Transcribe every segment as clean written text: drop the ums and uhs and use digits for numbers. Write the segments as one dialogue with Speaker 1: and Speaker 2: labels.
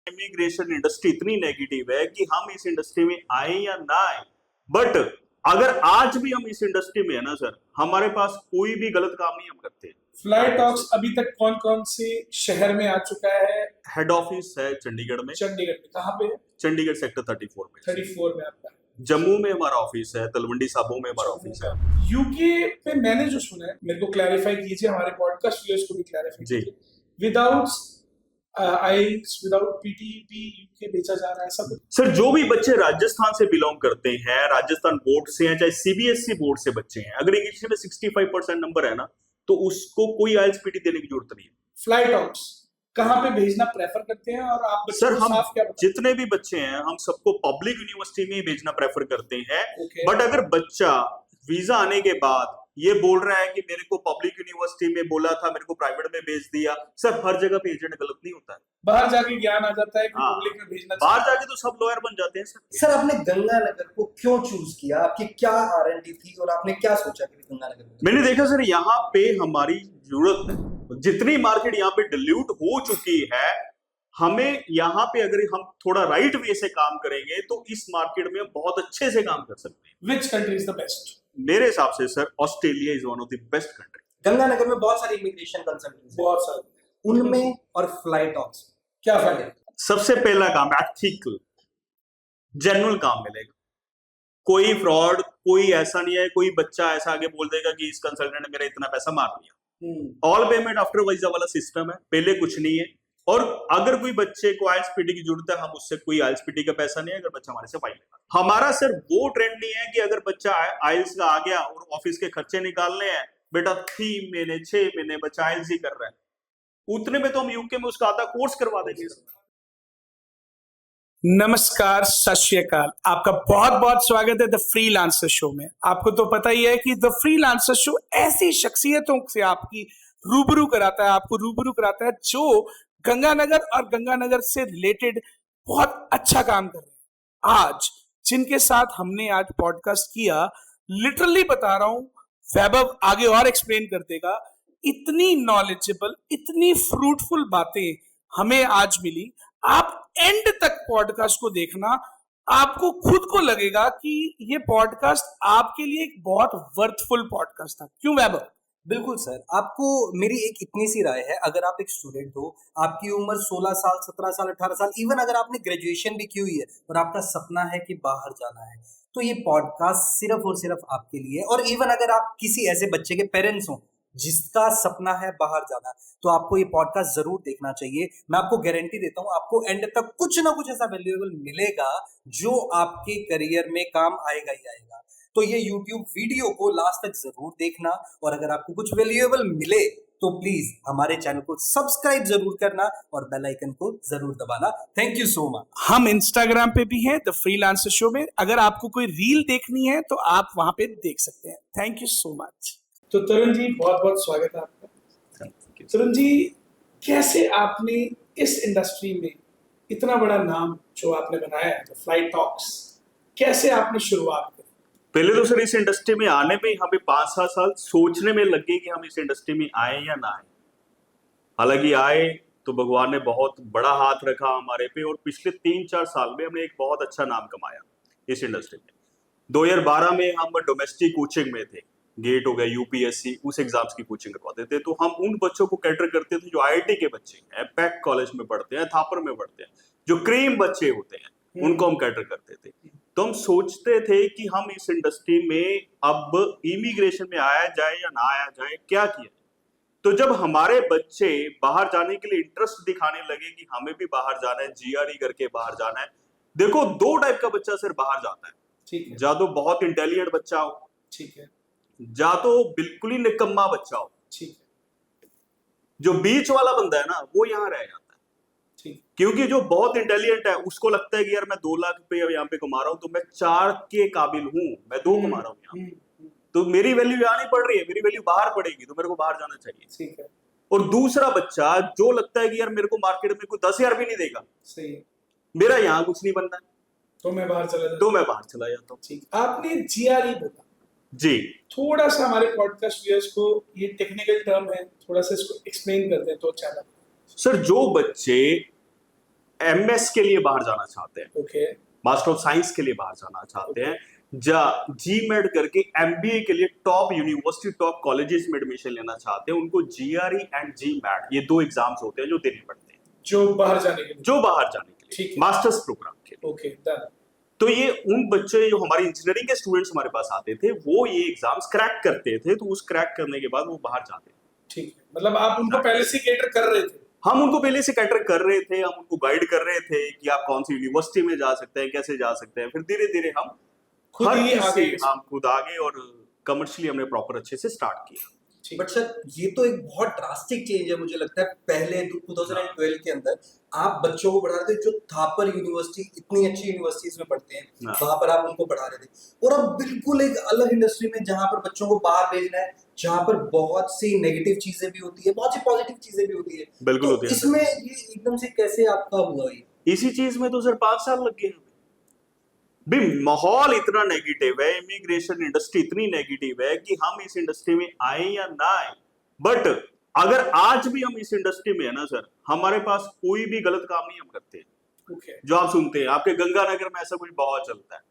Speaker 1: Immigration industry इतनी negative है कि हम इस इंडस्ट्री में आए या ना आए, बट अगर आज भी हम इस इंडस्ट्री में है ना सर, हमारे पास कोई भी गलत काम नहीं हम करते।
Speaker 2: फ्लाई टॉक्स अभी तक कौन कौन से शहर में आ चुका है?
Speaker 1: हेड ऑफिस है चंडीगढ़ में।
Speaker 2: चंडीगढ़ में कहाँ पे है?
Speaker 1: चंडीगढ़ सेक्टर 34 में।
Speaker 2: 34 में आपका।
Speaker 1: जम्मू में हमारा ऑफिस है, तलवंडी साबो में हमारा ऑफिस है।
Speaker 2: यूके पे मैंने जो सुना है, मेरे को क्लैरिफाई कीजिए, हमारे पॉडकास्ट व्यूअर्स को भी क्लैरिफाई
Speaker 1: जी।
Speaker 2: कीजिए। Without IELTS, without PTET UK भेजा जा रहा है सब?
Speaker 1: सर जो भी बच्चे राजस्थान से बिलोंग करते हैं, राजस्थान बोर्ड से हैं, चाहे सीबीएसई बोर्ड से बच्चे हैं, अगर इंग्लिश में 65% नंबर है ना, तो उसको कोई आईएलटीएस पीटी देने की जरूरत नहीं है।
Speaker 2: फ्लाई टॉक्स कहाँ पे भेजना प्रेफर करते हैं? और आप
Speaker 1: सर हम
Speaker 2: साफ क्या
Speaker 1: जितने भी बच्चे हैं, हम सबको पब्लिक यूनिवर्सिटी में ही भेजना प्रेफर करते हैं।
Speaker 2: Okay.
Speaker 1: बट अगर बच्चा वीजा आने के बाद ये बोल रहा है कि मेरे को पब्लिक यूनिवर्सिटी में बोला था, मेरे को प्राइवेट में भेज दिया, सर हर जगह पे एजेंट गलत नहीं होता है।
Speaker 2: बाहर जाके ज्ञान आ जाता है कि
Speaker 1: हाँ,
Speaker 2: पब्लिक में भेजना
Speaker 1: बाहर जाके तो सब लॉयर बन जाते हैं सर।
Speaker 3: सर आपने गंगानगर को क्यों चूज किया? आपकी क्या आरएनडी थी और आपने क्या सोचा कि गंगानगर में?
Speaker 1: मैंने देखा सर यहाँ पे हमारी जरूरत है, जितनी मार्केट यहाँ पे डिल्यूट हो चुकी है, हमें यहाँ पे अगर हम थोड़ा राइट वे से काम करेंगे तो इस मार्केट में बहुत अच्छे से काम कर सकते हैं।
Speaker 2: Which country is the best?
Speaker 1: मेरे हिसाब से sir Australia is one of the best country.
Speaker 3: Ganganagar में बहुत सारी इमिग्रेशन कंसल्टेंसी,
Speaker 2: बहुत सारे,
Speaker 3: उनमें और फ्लाई टॉक्स क्या फर्क है?
Speaker 1: सबसे पहला काम एथिकल जेन्युइन काम मिलेगा, कोई फ्रॉड, कोई ऐसा नहीं है, कोई बच्चा ऐसा आगे बोल देगा कि इस कंसल्टेंट ने मेरा इतना पैसा मार दिया। ऑल पेमेंट आफ्टर वीजा वाला सिस्टम है, पहले कुछ नहीं है। और अगर कोई बच्चे को आईएलटीएस पीटी की जरूरत है, हम उससे कोई आईएलटीएस पीटी का पैसा नहीं है, अगर बच्चा हमारे से फाइल लेगा। हमारा सर वो ट्रेंड नहीं है कि अगर बच्चा आईएलटीएस का आ गया और ऑफिस के खर्चे निकालने हैं, बेटा 3 महीने 6 महीने बच्चा आईएलटीएस ही कर रहा है, उतने में तो हम यूके में उसका आधा कोर्स करवा देंगे।
Speaker 2: नमस्कार, सत श्री अकाल, आपका बहुत बहुत स्वागत है द फ्रीलांसर शो में। आपको तो पता ही है कि द फ्रीलांसर शो ऐसी शख्सियतों से आपकी रूबरू कराता है, आपको रूबरू कराता है जो गंगानगर और गंगानगर से रिलेटेड बहुत अच्छा काम कर रहे हैं। आज जिनके साथ हमने आज पॉडकास्ट किया, लिटरली बता रहा हूं, वैभव आगे और एक्सप्लेन कर देगा, इतनी नॉलेजेबल, इतनी फ्रूटफुल बातें हमें आज मिली। आप एंड तक पॉडकास्ट को देखना, आपको खुद को लगेगा कि ये पॉडकास्ट आपके लिए एक बहुत वर्थफुल पॉडकास्ट था। क्यों वैभव?
Speaker 3: बिल्कुल सर, आपको मेरी एक इतनी सी राय है, अगर आप एक स्टूडेंट हो, आपकी उम्र 16 साल, 17 साल, 18 साल, इवन अगर आपने ग्रेजुएशन भी की हुई है और आपका सपना है कि बाहर जाना है, तो ये पॉडकास्ट सिर्फ और सिर्फ आपके लिए। और इवन अगर आप किसी ऐसे बच्चे के पेरेंट्स हो जिसका सपना है बाहर जाना, तो आपको ये पॉडकास्ट जरूर देखना चाहिए। मैं आपको गारंटी देता हूँ, आपको एंड तक कुछ ना कुछ ऐसा वैल्यूएबल मिलेगा जो आपके करियर में काम आएगा ही आएगा। तो ये YouTube वीडियो को लास्ट तक जरूर देखना, और अगर आपको कुछ वैल्यूएबल मिले तो प्लीज हमारे चैनल को सब्सक्राइब जरूर करना और बेल आइकन को जरूर दबाना। Thank you so much.
Speaker 2: हम इंस्टाग्राम पे भी हैं द फ्रीलांसर शो में, अगर आपको कोई रील देखनी है तो आप वहां पे देख सकते हैं। Thank you so much. तो तरुण जी, बहुत बहुत स्वागत है आपका। तरुण जी, कैसे आपने इस इंडस्ट्री में इतना बड़ा नाम जो आपने बनाया है, तो फ्लाई टॉक्स, कैसे आपने शुरुआत की?
Speaker 1: पहले तो सर इस इंडस्ट्री में आने में हमें 5-7 साल सोचने में लगे कि हम इस इंडस्ट्री में आए या ना आए। हालांकि आए तो भगवान ने बहुत बड़ा हाथ रखा हमारे पे, और पिछले 3-4 साल में हमने एक बहुत अच्छा नाम कमाया इस इंडस्ट्री में। 2012 में हम डोमेस्टिक कोचिंग में थे, गेट हो गया, यूपीएससी, उस एग्जाम्स की कोचिंग करवाते थे। तो हम उन बच्चों को कैटर करते थे जो आईआईटी के बच्चे हैं, पैक कॉलेज में पढ़ते हैं, थापर में पढ़ते हैं, जो क्रीम बच्चे होते हैं, उनको हम कैटर करते थे। तो हम सोचते थे कि हम इस इंडस्ट्री में अब इमिग्रेशन में आया जाए या ना आया जाए, क्या किया। तो जब हमारे बच्चे बाहर जाने के लिए इंटरेस्ट दिखाने लगे कि हमें भी बाहर जाना है, जीआरई करके बाहर जाना है। देखो 2 टाइप का बच्चा सर बाहर जाता है,
Speaker 2: ठीक है,
Speaker 1: या तो बहुत इंटेलिजेंट बच्चा हो,
Speaker 2: ठीक है,
Speaker 1: या तो बिल्कुल ही निकम्मा बच्चा हो।
Speaker 2: ठीक है।
Speaker 1: जो बीच वाला बंदा है ना, वो यहाँ रह जाता है।
Speaker 2: ठीक।
Speaker 1: क्योंकि जो बहुत इंटेलिजेंट है, उसको लगता है कि यार मैं 2 लाख रुपए यहाँ पे कमा रहा हूँ, तो मैं 4 के काबिल हूँ, मैं 2 कमा रहा हूँ यहाँ, तो मेरी वैल्यू यहाँ नहीं पड़ रही है, मेरी वैल्यू बाहर पड़ेगी, तो मेरे को बाहर जाना चाहिए।
Speaker 2: ठीक है।
Speaker 1: और दूसरा बच्चा जो लगता है कि यार मेरे को मार्केट में कोई 10,000 भी नहीं देगा,
Speaker 2: सही है,
Speaker 1: मेरा यहाँ कुछ नहीं बनना है,
Speaker 2: तो मैं बाहर चला जाता हूँ। ठीक। आपने जीआरई बोला
Speaker 1: जी,
Speaker 2: थोड़ा सा हमारे पॉडकास्ट व्यूअर्स को, ये टेक्निकल टर्म है, थोड़ा सा इसको एक्सप्लेन कर दें तो अच्छा लगेगा।
Speaker 1: सर जो बच्चे एमएस के लिए बाहर जाना चाहते हैं,
Speaker 2: ओके,
Speaker 1: मास्टर ऑफ साइंस के लिए बाहर जाना चाहते हैं, जी मेड करके एमबीए के लिए टॉप यूनिवर्सिटी टॉप कॉलेजेस में एडमिशन लेना चाहते हैं, उनको जीआरई एंड जी मैट ये 2 एग्जाम्स होते हैं जो देने पड़ते हैं,
Speaker 2: जो बाहर जाने के लिए,
Speaker 1: जो बाहर जाने के
Speaker 2: ठीक
Speaker 1: लिए
Speaker 2: है।
Speaker 1: मास्टर्स प्रोग्राम के लिए।
Speaker 2: Okay, done.
Speaker 1: तो ये उन बच्चे जो हमारे इंजीनियरिंग के स्टूडेंट्स हमारे पास आते थे वो ये एग्जाम्स क्रैक करते थे, तो उस क्रैक करने के बाद वो बाहर जाते थे।
Speaker 2: ठीक है, मतलब आप उनको पहले से कैटर कर रहे थे।
Speaker 1: हम उनको पहले से कैटर कर रहे थे, हम उनको गाइड कर रहे थे कि आप कौन सी यूनिवर्सिटी में जा सकते हैं, कैसे जा सकते हैं। फिर धीरे धीरे हम
Speaker 2: खुद
Speaker 1: हर
Speaker 2: ही
Speaker 1: चीज से
Speaker 2: आगे।
Speaker 1: हम खुद आगे और कमर्शियली हमने प्रॉपर अच्छे से स्टार्ट किया।
Speaker 2: ठीक
Speaker 3: बट सर ये तो एक बहुत ड्रास्टिक चेंज है मुझे लगता है। पहले 2012 के अंदर आप बच्चों को पढ़ा रहे थे जो थापर यूनिवर्सिटी, इतनी अच्छी यूनिवर्सिटीज में पढ़ते हैं,
Speaker 1: हाँ।
Speaker 3: वहां पर आप उनको पढ़ा रहे थे, और अब बिल्कुल एक अलग इंडस्ट्री में जहां पर बच्चों को बाहर भेजना है, जहां पर बहुत सी नेगेटिव चीजें भी होती है, बहुत सी पॉजिटिव चीजें भी होती है।
Speaker 1: बिल्कुल
Speaker 3: तो
Speaker 1: होती है सर।
Speaker 3: इसमें ये एकदम से कैसे आपका हुआ ये?
Speaker 1: इसी चीज में तो सर 5 साल लग गए हमें। भी माहौल इतना नेगेटिव है, इमिग्रेशन इंडस्ट्री इतनी नेगेटिव है कि हम इस इंडस्ट्री में आए या ना आए, बट अगर आज भी हम इस इंडस्ट्री में है ना सर, हमारे पास कोई भी गलत काम नहीं हम करते हैं।
Speaker 2: ओके,
Speaker 1: जो आप सुनते हैं आपके गंगानगर में ऐसा कुछ बहुत चलता है।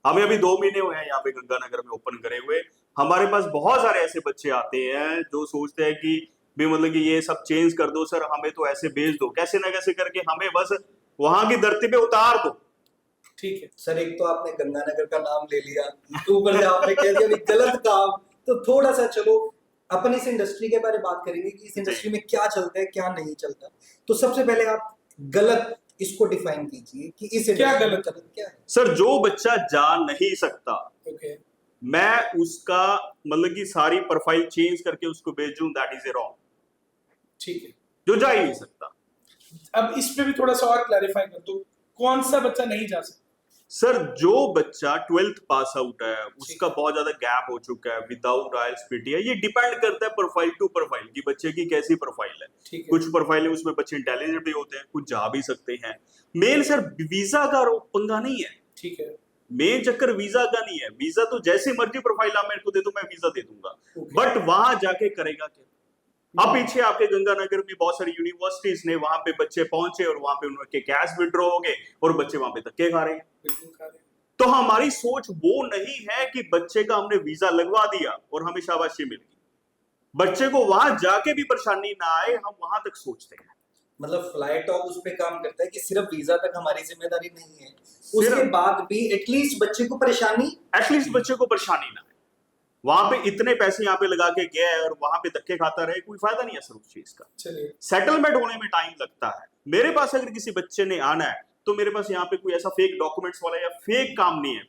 Speaker 1: हमें अभी 2 महीने हुए हैं यहाँ पे गंगानगर में ओपन करे हुए। हमारे पास बहुत सारे ऐसे बच्चे आते हैं जो सोचते हैं कि भी मतलब कि ये सब चेंज कर दो सर, हमें तो ऐसे भेज दो, कैसे ना कैसे करके हमें बस वहां की धरती पे उतार दो।
Speaker 2: ठीक है।
Speaker 3: सर एक तो आपने गंगानगर का नाम ले लिया, तो ऊपर से आपने कह दिया भी गलत काम। तो थोड़ा सा चलो अपन इस इंडस्ट्री के बारे में बात करेंगे कि इस इंडस्ट्री में क्या चलता है क्या नहीं चलता। तो सबसे पहले आप गलत इसको डिफाइन कीजिए कि इस
Speaker 2: क्या
Speaker 3: industry में
Speaker 2: गलत?
Speaker 3: क्या है।
Speaker 1: सर जो बच्चा जा नहीं सकता,
Speaker 2: ओके,
Speaker 1: मैं उसका मतलब कि सारी प्रोफाइल चेंज करके उसको भेज दूं, दैट इज ए रॉन्ग।
Speaker 2: ठीक है।
Speaker 1: जो जा ही नहीं सकता।
Speaker 2: अब इस पे भी थोड़ा सा और क्लैरिफाई कर दो, कौन सा बच्चा नहीं जा सकता?
Speaker 1: सर जो बच्चा 12th पास आउट है, उसका बहुत ज्यादा गैप हो चुका है, विदाउट आईएलटीएस पीटीआई, ये डिपेंड करता है प्रोफाइल टू प्रोफाइल की बच्चे की कैसी प्रोफाइल है।
Speaker 2: ठीक है।
Speaker 1: कुछ प्रोफाइल है उसमें बच्चे इंटेलिजेंट भी होते हैं, कुछ जा भी सकते हैं। मेन सर वीजा का पंगा नहीं है,
Speaker 2: ठीक है।
Speaker 1: मेन चक्कर वीजा का नहीं है। वीजा तो जैसे मर्जी प्रोफाइल आप मेरे को दे दो, मैं वीजा दे दूंगा,
Speaker 2: Okay.
Speaker 1: बट वहां जाके करेगा क्या? अब पीछे आपके गंगानगर में बहुत सारी यूनिवर्सिटीज ने, वहां पे बच्चे पहुंचे और वहां पे उनके कैश विड्रॉ हो गए और बच्चे वहां पे धक्के खा रहे हैं।
Speaker 2: बिल्कुल खा रहे हैं।
Speaker 1: तो हमारी सोच वो नहीं है कि बच्चे का हमने वीजा लगवा दिया और हमें शाबाशी मिल गई। बच्चे को वहां जाके भी परेशानी ना आए, हम वहां तक सोचते हैं।
Speaker 3: मतलब फ्लाइट टॉक उस पे काम करता है कि सिर्फ वीजा तक हमारी जिम्मेदारी नहीं है, उसके बाद भी एटलीस्ट बच्चे को परेशानी,
Speaker 1: एटलीस्ट बच्चे को परेशानी ना आए। वहां पे इतने पैसे यहाँ पे लगा के गया है और वहां पे धक्के खाता रहे, कोई फायदा नहीं है सर उस चीज का।
Speaker 2: चलिए,
Speaker 1: सेटलमेंट होने में टाइम लगता है। मेरे पास अगर किसी बच्चे ने आना है तो मेरे पास यहाँ पे कोई ऐसा फेक डॉक्यूमेंट्स वाला या फेक काम नहीं है।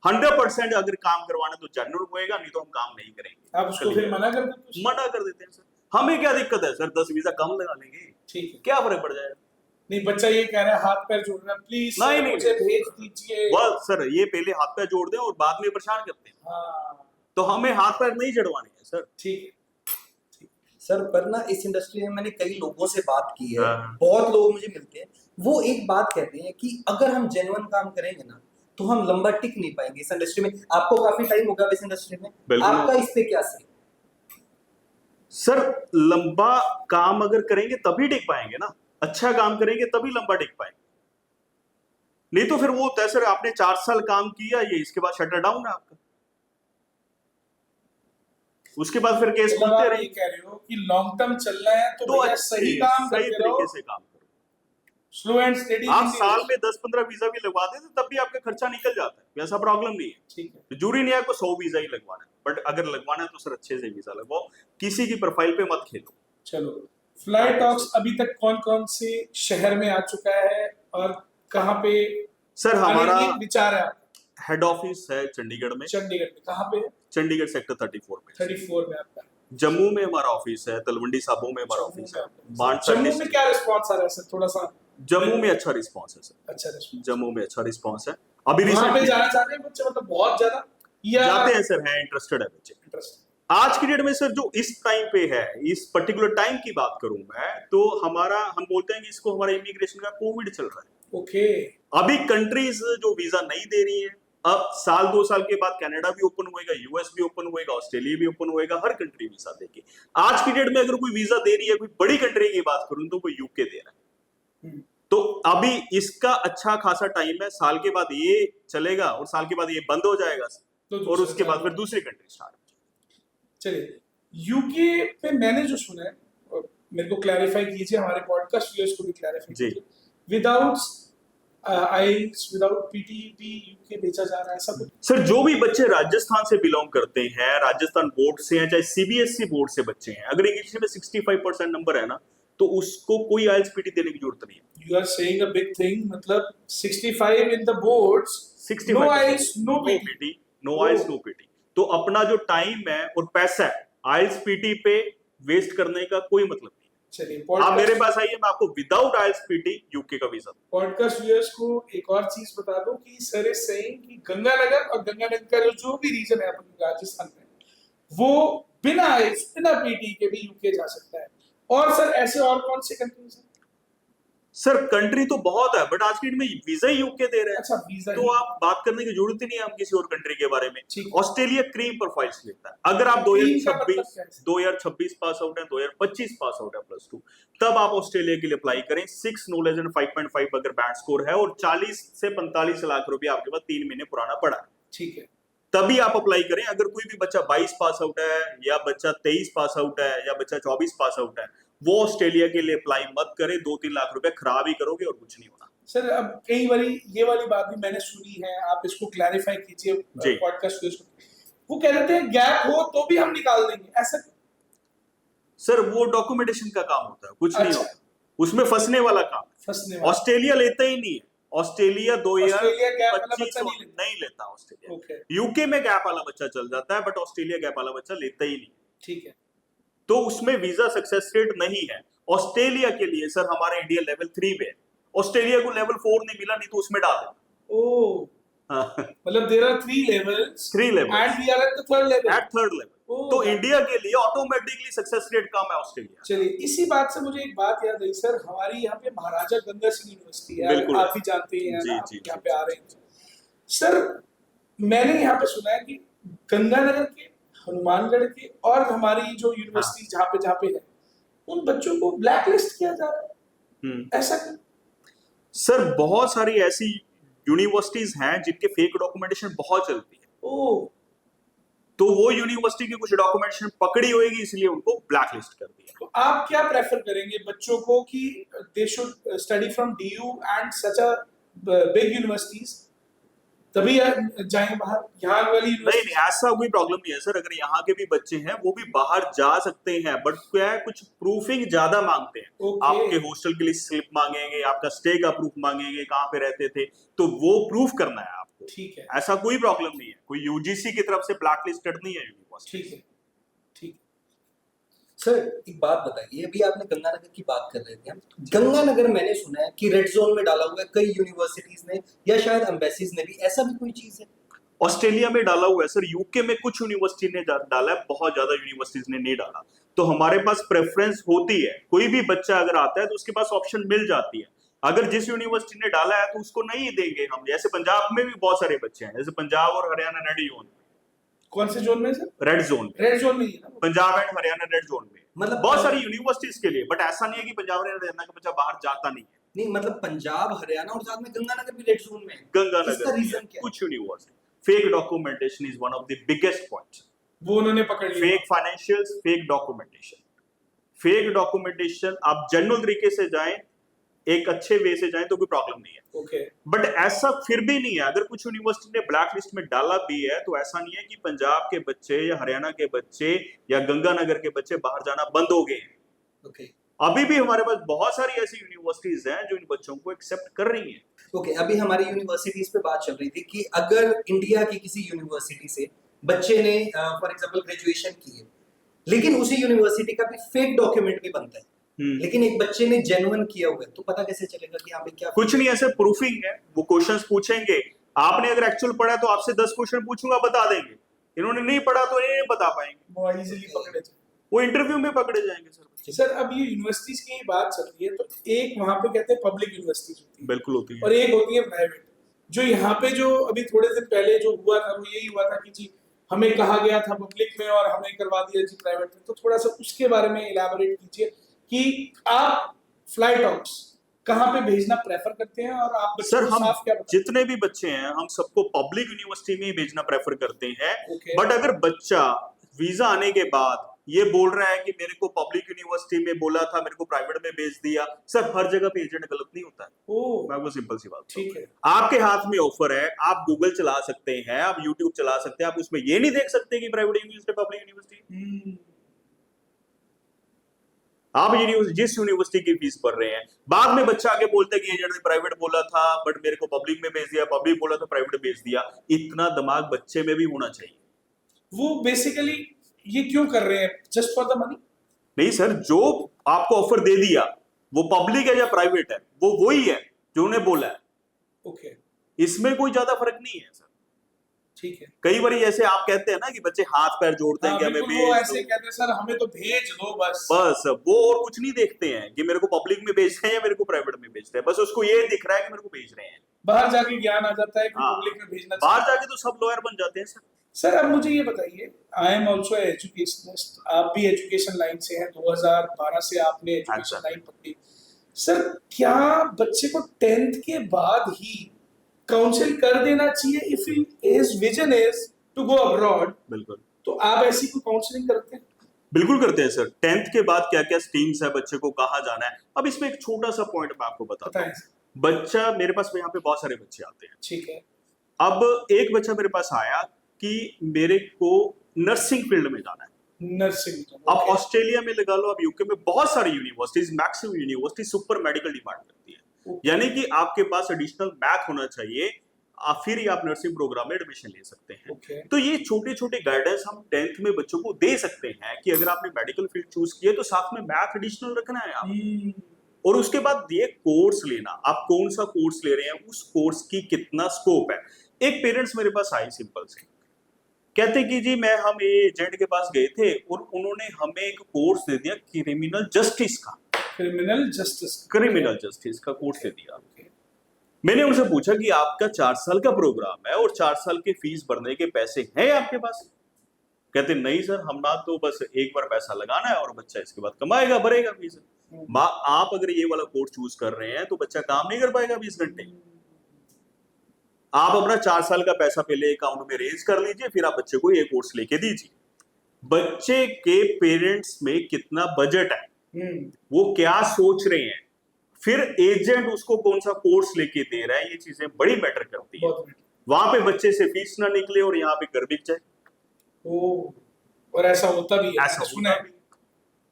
Speaker 1: 100% अगर काम करवाना तो जेन्युइन होएगा, नहीं तो हम काम नहीं करेंगे।
Speaker 2: आप उसको फिर मना कर देते हो?
Speaker 1: मना कर देते हैं सर। हमें क्या दिक्कत है सर, 10 वीजा कम लगा लेंगे,
Speaker 2: ठीक है।
Speaker 1: क्या फर्क पड़ जाएगा?
Speaker 2: नहीं, बच्चा ये कह रहा है हाथ पैर जोड़ रहा है, प्लीज
Speaker 1: नहीं, नहीं,
Speaker 2: मुझे भेज दीजिए।
Speaker 1: बस सर ये पहले हाथ पैर जोड़ दें और बाद में परेशान करते हैं,
Speaker 2: हाँ,
Speaker 1: तो हमें हाथ पैर नहीं जड़वाने हैं सर।
Speaker 2: ठीक है।
Speaker 3: सर पर ना इस इंडस्ट्री में मैंने कई लोगों से बात की है,
Speaker 1: हाँ।
Speaker 3: बहुत लोग मुझे मिलते हैं, वो एक बात कहते हैं कि अगर हम जेन्युइन काम करेंगे ना तो हम लंबा टिक नहीं पाएंगे इस इंडस्ट्री में। आपको काफी टाइम होगा इस इंडस्ट्री में,
Speaker 1: बिल्कुल।
Speaker 3: आपका इस पे क्या से?
Speaker 1: सर लंबा काम अगर करेंगे तभी टिक पाएंगे ना, अच्छा काम करेंगे तभी लंबा टिक पाएंगे। नहीं तो फिर वो होता है सर, आपने 4 साल काम किया, ये इसके बाद शटर डाउन है आपका, उसके बाद फिर केस
Speaker 2: मतलब
Speaker 1: खुलते
Speaker 2: आप
Speaker 1: रहे।
Speaker 2: ये कह रहे हो कि लॉन्ग टर्म चलना है तो भैया सही काम
Speaker 1: सही
Speaker 2: करते रहो,
Speaker 1: तरीके से काम करो।
Speaker 2: Slow and steady.
Speaker 1: आप साल में 10-15 वीजा भी लगवा देते तब भी आपका खर्चा निकल जाता है, ऐसा प्रॉब्लम नहीं है।
Speaker 2: ठीक है।
Speaker 1: जरूरी नहीं है आपको 100 वीजा ही लगवाना है, बट अगर लगवाना है तो सर अच्छे से वीजा लगवाओ, किसी की प्रोफाइल पे मत खेलो।
Speaker 2: चलो, फ्लाई टॉक्स अभी तक कौन कौन से शहर में आ चुका है और कहाँ पे
Speaker 1: सर हमारा
Speaker 2: आने की विचार है आपका?
Speaker 1: हेड ऑफिस है चंडीगढ़ में,
Speaker 2: चंडीगढ़ में कहाँ पे है?
Speaker 1: चंडीगढ़ सेक्टर 34 में।
Speaker 2: 34 में आपका।
Speaker 1: जम्मू में हमारा ऑफिस है, तलवंडी साबो में हमारा ऑफिस है, बांसवाड़ा
Speaker 2: जम्मू में
Speaker 1: डिस्ट्रिक्ट।
Speaker 2: क्या रिस्पॉन्स आ रहा है सर? थोड़ा सा
Speaker 1: जम्मू में अच्छा रिस्पांस है सर,
Speaker 2: अच्छा रिस्पॉन्स।
Speaker 1: जम्मू में अच्छा रिस्पांस है। अभी
Speaker 2: वहाँ पे
Speaker 1: रिसेंटली
Speaker 2: जाना चाह रहे हैं बच्चे, मतलब बहुत ज्यादा या
Speaker 1: जाते हैं सर, है इंटरेस्टेड है बच्चे।
Speaker 2: इंटरेस्ट?
Speaker 1: आज की डेट में सर जो इस टाइम पे है, इस पर्टिकुलर टाइम की बात करूं मैं तो हमारा, हम बोलते हैं कि इसको हमारा इमिग्रेशन का कोविड चल रहा है।
Speaker 2: ओके,
Speaker 1: अभी कंट्रीज जो वीजा नहीं दे रही है, अब साल 2 साल के बाद कनाडा भी ओपन होएगा, यूएस भी ओपन होएगा, ऑस्ट्रेलिया भी ओपन होएगा, हर कंट्री वीजा देगी। आज की डेट में अगर कोई वीजा दे रही है, कोई बड़ी कंट्री की बात करूं तो वो यूके दे रहा है। तो अभी इसका अच्छा खासा टाइम है, साल के बाद ये चलेगा और साल के बाद ये बंद हो जाएगा
Speaker 2: तो
Speaker 1: और
Speaker 2: दूसरा
Speaker 1: उसके बाद
Speaker 2: चालू
Speaker 1: फिर दूसरी कंट्री स्टार्ट।
Speaker 2: चलिए, यूके पे मैंने जो सुना है, और मेरे को क्लैरिफाई कीजिए, हमारे पॉडकास्ट व्यूअर्स को भी क्लैरिफाई
Speaker 1: जी।
Speaker 2: कीजिए, without IELTS without PTET UK भेजा जा रहा है, ऐसा कुछ?
Speaker 1: सर जो भी बच्चे राजस्थान से बिलोंग करते हैं, राजस्थान बोर्ड से हैं, चाहे सीबीएसई बोर्ड से बच्चे हैं, अगर इंग्लिश में 65% नंबर है ना, तो उसको कोई आईएलटीएस पीटी देने की जरूरत नहीं है।
Speaker 2: You are saying a big thing, मतलब 65 in the boards,
Speaker 1: 65
Speaker 2: no IELTS no PT.
Speaker 1: PT, no IELTS no PT. तो अपना जो टाइम है और पैसा है आईएलटीएस पीटी पे वेस्ट करने का कोई मतलब नहीं।
Speaker 2: चलिए,
Speaker 1: आप मेरे पास आइए, मैं आपको विदाउट आईएलटीएस पीटी यूके का वीजा।
Speaker 2: पॉडकास्ट व्यूअर्स को एक और चीज बता दो कि सर इज सेइंग कि गंगानगर और गंगानगर का जो भी रीजन है अपने राजस्थान में, वो बिना आईएलटीएस बिना पीटी के भी यूके जा सकता है। और सर ऐसे और कौन से कंट्रीज हैं?
Speaker 1: सर कंट्री तो बहुत है, बट आज की डेट में वीजा ही यूके दे रहे हैं।
Speaker 2: अच्छा, वीजा
Speaker 1: तो आप बात करने की जरूरत ही नहीं है हम किसी और कंट्री के बारे में।
Speaker 2: ठीक है।
Speaker 1: ऑस्ट्रेलिया क्रीम प्रोफाइल्स लेता है। अगर आप
Speaker 2: क्रीम का मतलब
Speaker 1: 2026
Speaker 2: क्या है?
Speaker 1: 2026 पास आउट है, 2025 पास आउट है +2, तब आप ऑस्ट्रेलिया के लिए अप्लाई करें। 6 नॉलेज एंड 5.5 अगर बैंड स्कोर है और 40 से 45 लाख रुपया आपके पास 3 महीने पुराना पड़ा है,
Speaker 2: ठीक है,
Speaker 1: तभी आप अप्लाई करें। अगर कोई भी बच्चा 22 पास आउट है या बच्चा 23 पास आउट है या बच्चा 24 पास आउट है, वो ऑस्ट्रेलिया के लिए अप्लाई मत करे। 2-3 लाख रुपए खराब ही करोगे और कुछ नहीं होना।
Speaker 2: सर अब कई बारी ये वाली बात भी मैंने सुनी है, आप इसको क्लैरिफाई कीजिए
Speaker 1: जी।
Speaker 2: पॉडकास्ट व्यूअर्स को। वो कह देते हैं गैप हो तो भी हम निकाल देंगे, ऐसा?
Speaker 1: सर वो डॉक्यूमेंटेशन का काम होता है, कुछ नहीं
Speaker 2: अच्छा।
Speaker 1: होता उसमें, फंसने वाला काम है।
Speaker 2: फंसने वाला।
Speaker 1: ऑस्ट्रेलिया लेता ही नहीं है। ऑस्ट्रेलिया
Speaker 2: ऑस्ट्रेलिया गैप वाला
Speaker 1: 2025
Speaker 2: बच्चा नहीं लेता।
Speaker 1: नहीं लेता ऑस्ट्रेलिया।
Speaker 2: ओके,
Speaker 1: यूके में गैप वाला बच्चा चल जाता है, बट ऑस्ट्रेलिया गैप वाला बच्चा लेता ही नहीं।
Speaker 2: ठीक है।
Speaker 1: तो उसमें वीजा सक्सेस रेट नहीं है। ऑस्ट्रेलिया के लिए सर हमारा इंडिया लेवल 3 पे है, ऑस्ट्रेलिया को लेवल 4 नहीं मिला, नहीं तो उसमें डाल देना।
Speaker 2: ओह, मतलब there are 3 levels
Speaker 1: 3 level
Speaker 2: and we are at the third level.
Speaker 1: At 3rd level.
Speaker 2: Oh.
Speaker 1: तो इंडिया के लिए ऑटोमेटिकली सक्सेस रेट कम है ऑस्ट्रेलिया।
Speaker 2: चलिए, इसी बात से मुझे एक बात याद आई सर, हमारी यहाँ पे महाराजा गंगा सिंह यूनिवर्सिटी है,
Speaker 1: बिल्कुल।
Speaker 2: आप भी जानते हैं
Speaker 1: जी,
Speaker 2: ना, आप
Speaker 1: जी,
Speaker 2: यहाँ
Speaker 1: जी,
Speaker 2: पे आ रहे हैं सर। मैंने यहाँ पे सुना है कि गंगानगर के, हनुमानगढ़ के और हमारी जो यूनिवर्सिटी जहाँ पे है, उन बच्चों को ब्लैक लिस्ट किया जा रहा है, ऐसा क्यों?
Speaker 1: सर बहुत सारी ऐसी यूनिवर्सिटीज हैं जिनके फेक डॉक्यूमेंटेशन बहुत चलती है।
Speaker 2: ओह,
Speaker 1: तो वो यूनिवर्सिटी की कुछ डॉक्यूमेंटेशन पकड़ी होगी, इसलिए उनको ब्लैक लिस्ट कर दिया।
Speaker 2: तो आप क्या प्रेफर करेंगे बच्चों को कि they should study from DU and such a big universities, तभी जाएं बाहर, यहाँ वाली
Speaker 1: नहीं, ऐसा कोई प्रॉब्लम नहीं है सर। अगर यहाँ के भी बच्चे हैं वो भी बाहर जा सकते हैं, बट क्या है, कुछ प्रूफिंग ज्यादा मांगते हैं।
Speaker 2: Okay.
Speaker 1: आपके हॉस्टल के लिए स्लिप मांगेंगे, आपका स्टे का प्रूफ मांगेंगे, कहाँ पे रहते थे, तो वो प्रूफ करना है आपको।
Speaker 2: ठीक है,
Speaker 1: ऐसा कोई प्रॉब्लम नहीं है, कोई यूजीसी की तरफ से ब्लैक लिस्टेड नहीं है यूनिवर्सिटी।
Speaker 2: ठीक है, ठीक है।
Speaker 3: सर एक बात बताइए, अभी आपने गंगानगर की बात कर रहे थे। गंगानगर मैंने सुना है कि रेड जोन में डाला हुआ है कई यूनिवर्सिटीज ने, या शायद एम्बेसीज ने भी, ऐसा भी कोई चीज है?
Speaker 1: ऑस्ट्रेलिया में डाला हुआ है सर, यूके में कुछ यूनिवर्सिटी ने डाला है, बहुत ज्यादा यूनिवर्सिटीज ने नहीं डाला। तो हमारे पास प्रेफरेंस होती है, कोई भी बच्चा अगर आता है तो उसके पास ऑप्शन मिल जाती है। अगर जिस यूनिवर्सिटी ने डाला है तो उसको नहीं देंगे हम। जैसे पंजाब में भी बहुत सारे बच्चे हैं, जैसे पंजाब और हरियाणा रेड जोन।
Speaker 2: कौन से जोन में sir?
Speaker 1: Red zone,
Speaker 2: red zone में ही है ना?
Speaker 1: Punjab and Haryana red zone में
Speaker 3: मतलब
Speaker 1: बहुत सारी यूनिवर्सिटीज के लिए। बट ऐसा नहीं है कि पंजाब और हरियाणा का बच्चा बाहर जाता नहीं है।
Speaker 3: नहीं, मतलब पंजाब, हरियाणा और साथ में गंगानगर भी रेड जोन में है। इसका
Speaker 1: गंगानगर
Speaker 3: रीजन क्या है?
Speaker 1: कुछ university fake documentation is one of the biggest points.
Speaker 2: वो उन्होंने पकड़ लिया।
Speaker 1: Fake financials, fake documentation. Fake documentation आप जेन्युइन तरीके से जाएं, एक अच्छे वे से जाएं तो कोई प्रॉब्लम नहीं है।
Speaker 2: ओके,
Speaker 1: बट ऐसा फिर भी नहीं है। अगर कुछ यूनिवर्सिटी ने ब्लैक लिस्ट में डाला भी है तो ऐसा नहीं है कि पंजाब के बच्चे या हरियाणा के बच्चे या गंगानगर के बच्चे बाहर जाना बंद हो गए हैं।
Speaker 3: ओके,
Speaker 1: अभी भी हमारे पास बहुत सारी ऐसी यूनिवर्सिटीज हैं जो इन बच्चों को एक्सेप्ट कर रही हैं।
Speaker 3: ओके। अभी हमारी यूनिवर्सिटीज पे बात चल रही थी कि अगर इंडिया की किसी यूनिवर्सिटी से बच्चे ने फॉर एग्जांपल ग्रेजुएशन की है, लेकिन उसी यूनिवर्सिटी का भी फेक डॉक्यूमेंट भी बनता है, लेकिन एक बच्चे ने जेन्युइन किया हुआ है, तो पता कैसे चलेगा कि यहाँ पे क्या?
Speaker 1: कुछ नहीं, ऐसे प्रूफिंग है। वो क्वेश्चंस पूछेंगे, आपने अगर एक्चुअल पढ़ा है तो आपसे 10 क्वेश्चन पूछूंगा, बता देंगे। इन्होंने नहीं पढ़ा तो ये नहीं बता पाएंगे,
Speaker 2: वो इजीली पकड़े जाए।
Speaker 1: वो इंटरव्यू में पकड़े जाएंगे सर।
Speaker 2: सर अब ये यूनिवर्सिटीज की बात चल रही है, तो एक वहां पे कहते हैं पब्लिक यूनिवर्सिटीज होती है
Speaker 1: बिल्कुल होती है,
Speaker 2: और एक होती है प्राइवेट। जो यहाँ पे जो अभी थोड़े दिन पहले जो हुआ था वो यही हुआ था कि जी हमें कहा गया था पब्लिक में और हमने करवा दिया जी प्राइवेट में। तो थोड़ा सा उसके बारे में इलैबोरेट कीजिए कि आप फ्लाई टॉक्स कहाँ पे भेजना प्रेफर करते हैं, और आप बच्चों
Speaker 1: सर
Speaker 2: को
Speaker 1: हम
Speaker 2: साफ क्या बताते
Speaker 1: जितने भी बच्चे हैं हम सबको पब्लिक यूनिवर्सिटी में ही भेजना प्रेफर करते हैं।
Speaker 2: ओके।
Speaker 1: बट अगर बच्चा वीजा आने के बाद ये बोल रहा है कि मेरे को पब्लिक यूनिवर्सिटी में बोला था, मेरे को प्राइवेट में भेज दिया, सर हर जगह पे एजेंट गलत नहीं होता है।
Speaker 2: ओ
Speaker 1: मैं आपको सिंपल सी बात बताऊं।
Speaker 2: ठीक है।
Speaker 1: आपके हाथ में ऑफर है, आप गूगल चला सकते हैं, आप यूट्यूब चला सकते हैं, आप उसमें ये नहीं देख सकते कि प्राइवेट यूनिवर्सिटी पब्लिक यूनिवर्सिटी। आप जिस यूनिवर्सिटी की फीस भर रहे हैं, बाद में बच्चा आके बोलता है कि एजेंट ने प्राइवेट बोला था बट मेरे को पब्लिक में भेज दिया, पब्लिक बोला तो प्राइवेट भेज दिया। इतना दिमाग बच्चे में भी होना चाहिए।
Speaker 2: वो बेसिकली ये क्यों कर रहे हैं, जस्ट फॉर द मनी?
Speaker 1: नहीं सर, जो आपको ऑफर दे दिया वो पब्लिक है या प्राइवेट है, वो वही है जो उन्हें बोला है।
Speaker 2: ओके
Speaker 1: इसमें कोई ज्यादा फर्क नहीं है सर।
Speaker 2: ठीक है।
Speaker 1: कई बार ऐसे आप कहते हैं ना कि बच्चे हाथ पैर जोड़ते हैं
Speaker 2: हाँ,
Speaker 1: कि हमें
Speaker 2: बिल्कुल वो
Speaker 1: भेज
Speaker 2: ऐसे
Speaker 1: दो।
Speaker 2: कहते हैं सर हमें तो भेज दो बस।
Speaker 1: बस वो और कुछ नहीं देखते हैं कि मेरे को पब्लिक में भेज रहे हैं या मेरे को प्राइवेट में भेज रहे हैं, बस उसको ये दिख रहा है कि मेरे को भेज रहे हैं।
Speaker 2: बाहर जाके ज्ञान आ जाता है कि
Speaker 1: हाँ,
Speaker 2: पब्लिक में भेजना
Speaker 1: बाहर
Speaker 2: चाहिए।
Speaker 1: जाके तो सब लॉयर बन जाते हैं सर।
Speaker 2: सर अब मुझे ये बताइए, आई एम ऑल्सो एजुकेशनिस्ट, आप भी एजुकेशन लाइन से हैं, 2012 से आपने एजुकेशन
Speaker 1: अच्छा।
Speaker 2: लाइन पकड़ी। सर क्या बच्चे को 10th के बाद ही काउंसिल कर देना चाहिए if his vision is to go abroad?
Speaker 1: बिल्कुल
Speaker 2: तो आप ऐसी को काउंसलिंग करते हैं?
Speaker 1: बिल्कुल करते हैं सर। 10th के बाद क्या क्या स्ट्रीम्स है, बच्चे को कहाँ जाना है। अब इसमें एक छोटा सा पॉइंट मैं आपको बताता
Speaker 2: बताएं।
Speaker 1: हूँ। बच्चा मेरे पास यहाँ पे बहुत सारे बच्चे आते हैं।
Speaker 2: ठीक है।
Speaker 1: अब एक बच्चा मेरे पास आया कि मेरे को नर्सिंग फील्ड में जाना है।
Speaker 2: नर्सिंग।
Speaker 1: अब ऑस्ट्रेलिया में लगा लो, अब यूके में बहुत सारी universities, maximum university super medical depart करती है। यानी कि आपके पास एडिशनल मैथ होना चाहिए, फिर ही आप नर्सिंग प्रोग्राम में एडमिशन ले सकते हैं।
Speaker 2: ओके।
Speaker 1: तो ये छोटे छोटे गाइडेंस हम 10th में बच्चों को दे सकते हैं कि अगर आपने मेडिकल फील्ड चूज किया तो साथ में मैथ एडिशनल रखना है आप। और उसके बाद ये कोर्स लेना, आप कौन सा कोर्स ले रहे हैं, उस कोर्स की कितना स्कोप है। एक पेरेंट्स मेरे पास आए सिंपल से, कहते कि जी हम एजेंट के पास गए थे और उन्होंने हमें एक कोर्स दे दिया क्रिमिनल जस्टिस का। क्रिमिनल जस्टिस का कोर्स दे दिया। मैंने उनसे पूछा कि आपका 4 साल का प्रोग्राम है और 4 साल की फीस भरने के पैसे हैं आपके पास? कहते नहीं सर, हम ना तो बस एक बार पैसा लगाना है और बच्चा इसके बाद कमाएगा, भरेगा फीस। आप अगर ये वाला कोर्स चूज कर रहे हैं तो बच्चा काम नहीं कर पाएगा 20 घंटे। आप अपना 4 साल का पैसा पहले अकाउंट में रेज कर लीजिए, फिर आप बच्चे को ये कोर्स लेके दीजिए। बच्चे के पेरेंट्स में कितना बजट है, वो क्या सोच रहे हैं, फिर एजेंट उसको कौन सा कोर्स लेके दे रहा है, ये चीजें बड़ी मैटर करती है। वहां पे बच्चे से फीस ना निकले और यहाँ पे घर बिक जाए।
Speaker 2: और ऐसा होता भी है,
Speaker 1: ऐसा
Speaker 2: सुना है।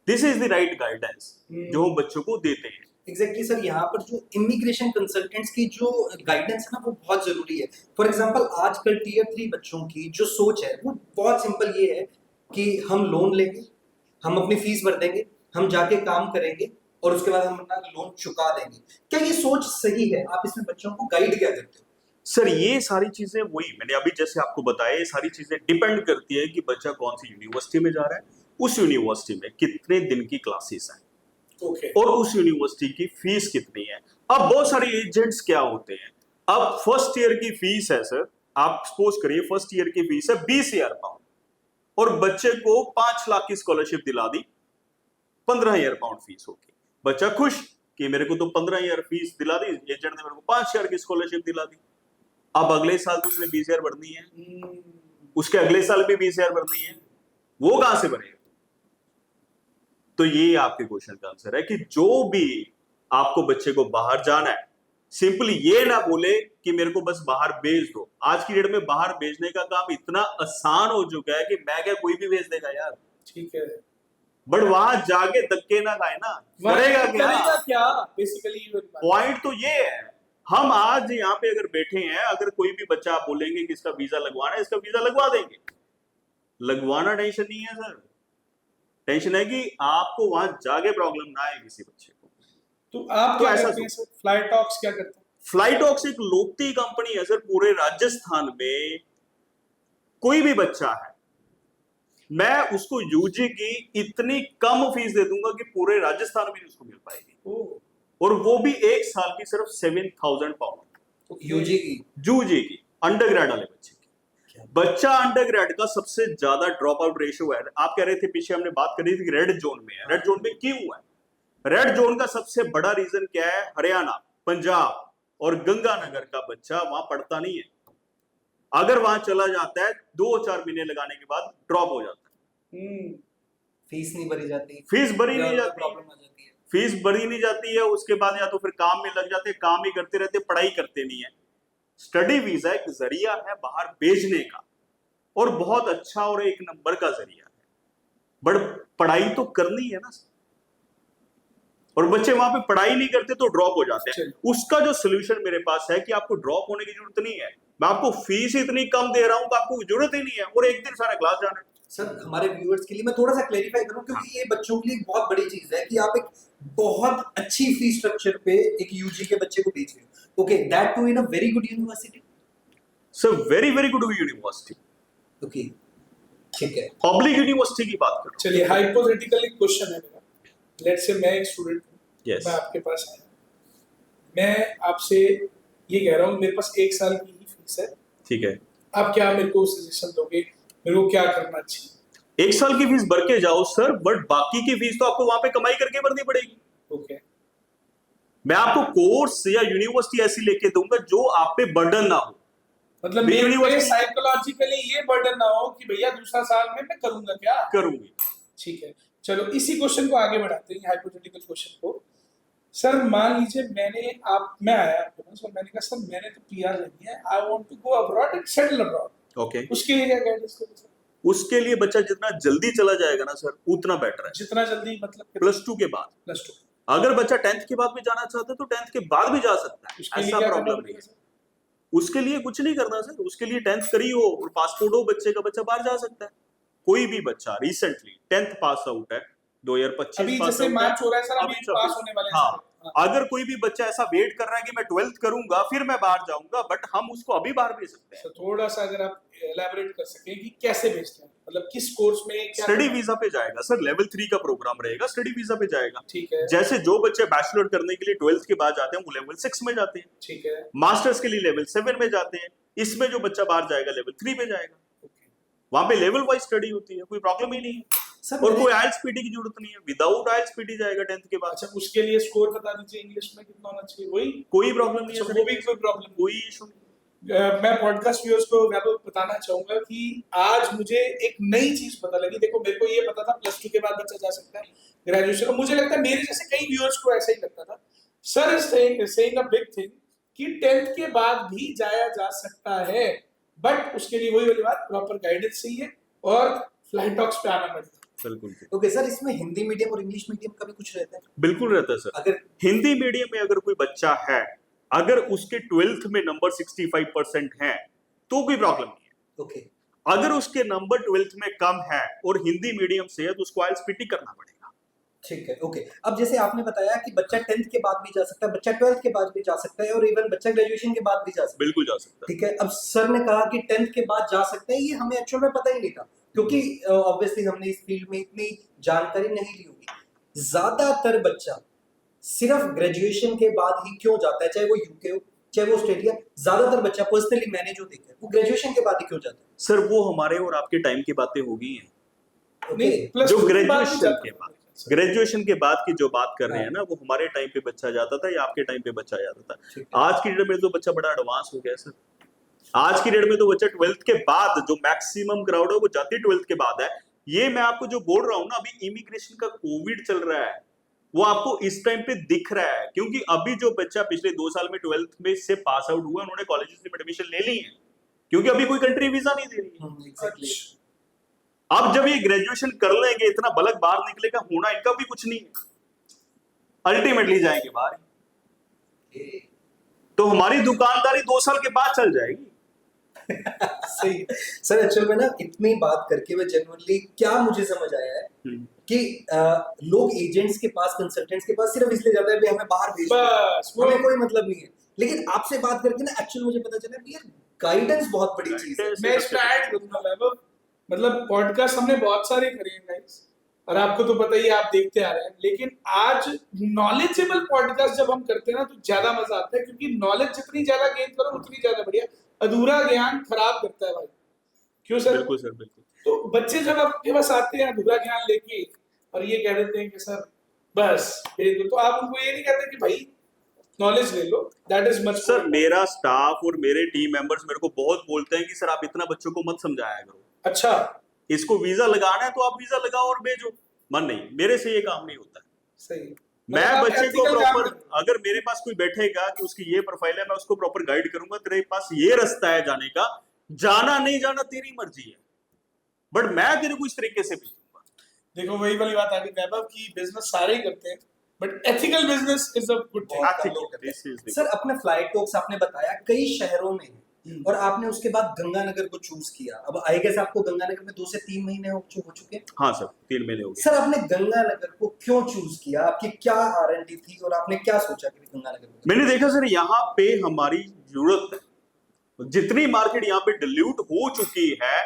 Speaker 1: This is the right guidance जो हम बच्चों को देते हैं।
Speaker 3: एग्जैक्टली सर, यहाँ पर जो इमिग्रेशन कंसल्टेंट्स की जो गाइडेंस है ना वो बहुत जरूरी है। फॉर एग्जांपल आजकल टीयर 3 बच्चों की जो सोच है वो बहुत सिंपल ये है कि हम लोन लेंगे, हम अपनी फीस भर देंगे, हम जाके काम करेंगे और उसके बाद हम अपना लोन चुका देंगे। क्या ये सोच सही है? आप इसमें बच्चों को गाइड क्या करते हो?
Speaker 1: सर ये सारी चीजें वही मैंने अभी जैसे आपको बताया, ये सारी चीजें डिपेंड करती है कि बच्चा कौन सी यूनिवर्सिटी में जा रहा है, उस यूनिवर्सिटी में कितने दिन की क्लासेस हैं, और उस यूनिवर्सिटी की फीस कितनी है। अब बहुत सारे एजेंट्स क्या होते हैं, अब फर्स्ट ईयर की फीस है सर, आप सपोज करिए फर्स्ट ईयर की फीस है 20,000 पाउंड और बच्चे को 5 लाख की स्कॉलरशिप दिला दी, 15,000 पाउंड फीस होगी। बच्चा खुश कि मेरे को तो 15,000 फीस दिला दी, एजेंट ने मेरे को 5,000 की स्कॉलरशिप दिला दी। अब अगले साल तो उसने 20,000 भरनी है, उसके अगले साल भी 20,000 भरनी है, वो कहां से भरेगा? तो ये आपके क्वेश्चन का आंसर है कि जो भी आपको बच्चे को बाहर जाना है, सिंपली ये ना बोले कि मेरे को बस बाहर भेज दो। आज की डेट में बाहर भेजने का काम इतना आसान हो चुका है कि मैं क्या कोई भी भेज देगा यार।
Speaker 2: ठीक है,
Speaker 1: बट वहां जाके धक्के ना खाए ना, करेगा
Speaker 2: क्या बेसिकली
Speaker 1: पॉइंट तो ये है। हम आज यहाँ पे अगर बैठे हैं, अगर कोई भी बच्चा आप बोलेंगे कि इसका वीजा लगवाना है, इसका वीजा लगवा देंगे। लगवाना टेंशन नहीं है सर, टेंशन है कि आपको वहां जाके प्रॉब्लम ना आए किसी बच्चे को।
Speaker 2: तो आप
Speaker 1: तो
Speaker 2: क्या
Speaker 1: ऐसा
Speaker 2: करते हैं सर? फ्लाईटॉक्स क्या करते हैं?
Speaker 1: फ्लाईटॉक्स एक लोकती कंपनी है सर, पूरे राजस्थान में कोई भी बच्चा है, मैं उसको यूजी की इतनी कम फीस दे दूंगा कि पूरे राजस्थान में उसको मिल पाएगी, और वो भी एक साल की सिर्फ 7,000 पाउंड
Speaker 3: यूजी की
Speaker 1: अंडर ग्रेड वाले बच्चे की। बच्चा अंडर ग्रेड का सबसे ज्यादा ड्रॉप आउट रेशियो है। आप कह रहे थे पीछे हमने बात करी थी रेड जोन में है, रेड जोन में क्यों है? रेड जोन का सबसे बड़ा रीजन क्या है? हरियाणा, पंजाब और गंगानगर का बच्चा वहां पढ़ता नहीं है। अगर वहां चला जाता है 2-4 महीने लगाने के बाद ड्रॉप हो जाता है।
Speaker 3: फीस नहीं भरी जाती,
Speaker 1: फीस भरी नहीं जाती,
Speaker 3: प्रॉब्लम आ जाती है।
Speaker 1: फीस भरी नहीं जाती है, उसके बाद या तो फिर काम में लग जाते हैं, काम ही करते रहते, पढ़ाई करते नहीं है। स्टडी वीजा एक जरिया है बाहर भेजने का, और बहुत अच्छा और एक नंबर का जरिया है, बट पढ़ाई तो करनी है ना, और बच्चे वहां पे पढ़ाई नहीं करते तो ड्रॉप हो जाते हैं। उसका जो सोल्यूशन मेरे पास है कि आपको ड्रॉप होने की जरूरत नहीं है, मैं आपको फीस इतनी कम दे रहा हूं कि आपको जरूरत ही नहीं है, और एक दिन सारा क्लास जाना है।
Speaker 3: सर हमारे व्यूअर्स के लिए मैं थोड़ा सा क्लेरिफाई करूं, क्योंकि ये बच्चों के लिए एक बहुत बड़ी चीज है कि आप एक बहुत अच्छी फीस स्ट्रक्चर पे एक यूजी के बच्चे को भेज रहे हो। Okay, that to in a very good university.
Speaker 1: Sir very very good university.
Speaker 3: Okay, ठीक है।
Speaker 1: पब्लिक यूनिवर्सिटी की बात करो।
Speaker 2: चलिए, हाइपोथेटिकली क्वेश्चन है मेरा। लेट्स से मैं एक स्टूडेंट हूँ,
Speaker 1: Yes.
Speaker 2: मैं आपके पास आया, मैं आपसे ये कह रहा हूँ मेरे पास 1 साल की ही फीस है,
Speaker 1: ठीक है,
Speaker 2: आप क्या मेरे को सजेशन दोगे, मेरे को क्या करना चाहिए?
Speaker 1: 1 साल की फीस भर के जाओ सर, बट बाकी की फीस तो आपको वहां पे कमाई करके भरनी पड़ेगी।
Speaker 2: ओके,
Speaker 1: मैं आपको कोर्स या यूनिवर्सिटी ऐसी लेके दूंगा जो आप पे बर्डन ना हो।
Speaker 2: मतलब
Speaker 1: भी
Speaker 2: मेरे
Speaker 1: यूनिवर्सिटी
Speaker 2: साइकोलॉजिकली ये बर्डन ना हो कि भैया दूसरा साल में मैं करूंगा क्या।
Speaker 1: करूंगी।
Speaker 2: ठीक है, चलो इसी क्वेश्चन को आगे बढ़ाते हैं, हाइपोथेटिकल क्वेश्चन को। सर मान लीजिए मैं आया आपके पास और मैंने कहा सर मैंने तो पीआर लेनी है, I want to go abroad and settle abroad.
Speaker 1: Okay,
Speaker 2: उसके लिए क्या गाइडेंस दोगे सर?
Speaker 1: उसके लिए बच्चा जितना जल्दी चला जाएगा ना सर, उतना बेटर है।
Speaker 2: जितना जल्दी मतलब
Speaker 1: +2 के बाद।
Speaker 2: +2।
Speaker 1: अगर बच्चा 10th के बाद भी जाना चाहता है तो 10th के बाद भी जा सकता है,
Speaker 2: उसके लिए
Speaker 1: ऐसा
Speaker 2: क्या करना
Speaker 1: प्रॉब्लम नहीं
Speaker 2: पड़ेगा
Speaker 1: है।
Speaker 2: सर?
Speaker 1: उसके लिए कुछ नहीं करना सर, उसके लिए 10th करी हो और पासपोर्ट हो बच्चे का, बच्चा बाहर जा सकता है। कोई भी बच्चा रिसेंटली 10th पास आउट है, 2025
Speaker 2: अभी
Speaker 1: पास
Speaker 2: जैसे
Speaker 1: आउट है,
Speaker 2: मार्च हो रहा है सर, अभी
Speaker 1: अभी
Speaker 2: पास होने वाले हैं
Speaker 1: हाँ,
Speaker 2: सारे। हाँ।
Speaker 1: अगर कोई भी बच्चा ऐसा वेट कर रहा है कि मैं 12th करूंगा फिर मैं बाहर जाऊंगा, बट हम उसको अभी बाहर भेज सकते हैं।
Speaker 2: सर थोड़ा सा अगर आप एलैबोरेट कर सकें कि कैसे भेजते हैं, मतलब किस कोर्स में क्या
Speaker 1: स्टडी
Speaker 2: करना?
Speaker 1: वीजा पे जाएगा सर, लेवल 3 का प्रोग्राम रहेगा, स्टडी वीजा पे जाएगा।
Speaker 2: ठीक है,
Speaker 1: जैसे जो बच्चे बैचलर करने के लिए 12th के बाद जाते हैं वो लेवल 6 में जाते हैं,
Speaker 2: ठीक है,
Speaker 1: मास्टर्स के लिए लेवल 7 में जाते हैं, इसमें जो बच्चा बाहर जाएगा लेवल 3 में जाएगा।
Speaker 2: ओके।
Speaker 1: वहां पे लेवल वाइज स्टडी होती है, कोई प्रॉब्लम ही नहीं है,
Speaker 3: सर
Speaker 1: और कोई आइल्स पीटी की जरूरत नहीं है, विदाउट आइल्स पीटी जाएगा 10th के बाद।
Speaker 2: अच्छा, उसके लिए स्कोर बता दीजिए इंग्लिश में कितना होना चाहिए, वही?
Speaker 1: कोई प्रॉब्लम नहीं है
Speaker 2: अच्छा,
Speaker 1: सर,
Speaker 2: वो भी कोई प्रॉब्लम नहीं।
Speaker 1: कोई इशू नहीं।
Speaker 2: मैं पॉडकास्ट व्यूअर्स को वैभव बताना चाहूंगा कि आज मुझे एक नई चीज पता लगी। देखो मेरे को ये पता था +2 के बाद बच्चा जा सकता है ग्रेजुएशन, और मुझे लगता है मेरे जैसे कई व्यूअर्स को ऐसा ही लगता था। Sir is saying a big thing कि 10th के बाद भी जाया जा सकता है, बट उसके लिए वही वाली बात, प्रॉपर गाइडेंस चाहिए और फ्लाइट टॉक्स पे आना पड़ेगा।
Speaker 1: बिल्कुल
Speaker 3: ओके सर, इसमें हिंदी मीडियम और इंग्लिश मीडियम का भी कुछ रहता है?
Speaker 1: बिल्कुल रहता है सर।
Speaker 3: अगर
Speaker 1: हिंदी मीडियम में अगर कोई बच्चा है, अगर उसके 12th में नंबर 65% है तो कोई प्रॉब्लम नहीं है।
Speaker 3: ओके,
Speaker 1: अगर उसके नंबर 12th में कम है और हिंदी मीडियम से है तो उसको आइल्स पीटी करना पड़ेगा।
Speaker 3: ठीक है। ओके, अब जैसे आपने बताया कि बच्चा 10th के बाद भी जा सकता है, बच्चा 12th के बाद भी जा सकता है, और इवन बच्चा ग्रेजुएशन के बाद भी जा सकता है।
Speaker 1: बिल्कुल जा सकता है।
Speaker 3: ठीक है। अब सर ने कहा कि 10th के बाद जा सकते हैं, ये हमें एक्चुअल में पता ही नहीं था, क्योंकि ऑब्वियसली हमने इस फील्ड में इतनी जानकारी नहीं ली होगी। ज्यादातर बच्चा सिर्फ ग्रेजुएशन के बाद ही क्यों जाता है, चाहे वो यूके हो चाहे वो ऑस्ट्रेलिया, ज्यादातर बच्चा पर्सनली मैंने जो देखा है वो ग्रेजुएशन के बाद ही क्यों जाता है?
Speaker 1: सर वो हमारे और आपके टाइम की बातें हो गई हैं।
Speaker 3: ओके,
Speaker 1: जो
Speaker 2: +2 के बाद भी
Speaker 1: ग्रेजुएशन
Speaker 2: जाता
Speaker 1: के
Speaker 2: है।
Speaker 1: बाद, ग्रेजुएशन के बाद की जो बात कर रहे हैं
Speaker 3: हाँ।
Speaker 1: ना, वो हमारे टाइम पे बच्चा जाता था या आपके टाइम पे बच्चा जाता था।
Speaker 3: ठीक है।
Speaker 1: आज की डेट में तो बच्चा बड़ा एडवांस हो गया सर। आज की डेट में तो बच्चा 12th के बाद, जो मैक्सिमम क्राउड है वो जाती 12th के बाद है। ये मैं आपको जो बोल रहा हूँ ना, अभी इमिग्रेशन का कोविड चल रहा है, वो आपको इस टाइम पे दिख रहा है, क्योंकि अभी जो बच्चा पिछले 2 साल में 12th में से पास आउट हुआ, उन्होंने कॉलेजेस में एडमिशन ले ली है, क्योंकि अभी कोई कंट्री वीजा नहीं दे रही है।
Speaker 3: एग्जैक्टली।
Speaker 1: अब जब ये ग्रेजुएशन कर लेंगे, इतना बलक बाहर निकलेगा, होना इनका भी कुछ नहीं है, अल्टीमेटली जाएंगे बाहर। तो हमारी दुकानदारी 2 साल के बाद चल जाएगी।
Speaker 3: सही। सर एक्चुअल में ना इतनी बात करके मैं जेन्युइनली क्या मुझे समझ आया है कि लोग एजेंट्स के पास, कंसल्टेंट्स के पास सिर्फ इसलिए जाते हैं कि हमें बाहर भेजना है,
Speaker 2: बस वो
Speaker 3: हमें कोई मतलब नहीं है। लेकिन आपसे बात करके ना एक्चुअली मुझे पता चला कि यार गाइडेंस बहुत बड़ी चीज है।
Speaker 2: मैं इसमें ऐड करूंगा वैभव, मतलब पॉडकास्ट हमने बहुत सारे करे हैं गाइस, और आपको तो पता ही है, आप देखते आ रहे हैं, लेकिन आज नॉलेजेबल पॉडकास्ट जब हम करते हैं ना तो ज्यादा मजा आता है, क्योंकि नॉलेज जितनी ज्यादा गेन करो उतनी ज्यादा बढ़िया। अधूरा ज्ञान खराब करता है भाई, क्यों सर?
Speaker 1: बिल्कुल सर, बिल्कुल।
Speaker 2: तो बच्चे जब आपके पास आते हैं अधूरा ज्ञान लेके और ये कह देते हैं कि सर बस भेज दो। तो आप उनको ये नहीं कहते कि भाई नॉलेज ले लो, दैट इज मच
Speaker 1: सर मेरा स्टाफ और मेरे टीम मेंबर्स मेरे को बहुत बोलते हैं कि सर आप इतना बच्चों को मत समझाया करो,
Speaker 2: अच्छा
Speaker 1: इसको वीजा लगाना है तो आप वीजा लगाओ और भेजो। मन नहीं, मेरे से ये काम नहीं होता है।
Speaker 2: सही।
Speaker 1: मैं
Speaker 2: मतलब आप
Speaker 1: बच्चे को
Speaker 2: ethical काम
Speaker 1: प्रॉपर,
Speaker 2: कर रहे हो।
Speaker 1: अगर मेरे पास कोई बैठेगा कि उसकी ये प्रोफाइल है, मैं उसको प्रॉपर गाइड करूंगा, तेरे पास ये रास्ता है जाने का, जाना नहीं जाना तेरी मर्जी है, बट मैं तेरे को इस तरीके से भेजूंगा।
Speaker 2: देखो वही वाली बात आ गई वैभव की, बिजनेस सारे ही करते हैं but ethical business is a good thing.
Speaker 1: This is the-
Speaker 3: sir अपने फ्लाइट टॉक्स आपने बताया कई शहरों में है, और आपने उसके बाद गंगानगर को चूज किया। अब आई गेस आपको गंगानगर में 2 से 3 महीने हो चुके हैं।
Speaker 1: हाँ सर 3 महीने हो गए।
Speaker 3: सर आपने गंगानगर को क्यों चूज किया, आपकी क्या आरएनडी थी और आपने क्या सोचा कि गंगानगर में?
Speaker 1: मैंने देखा सर यहाँ पे हमारी जरूरत है, जितनी मार्केट यहाँ पे डिल्यूट हो चुकी है,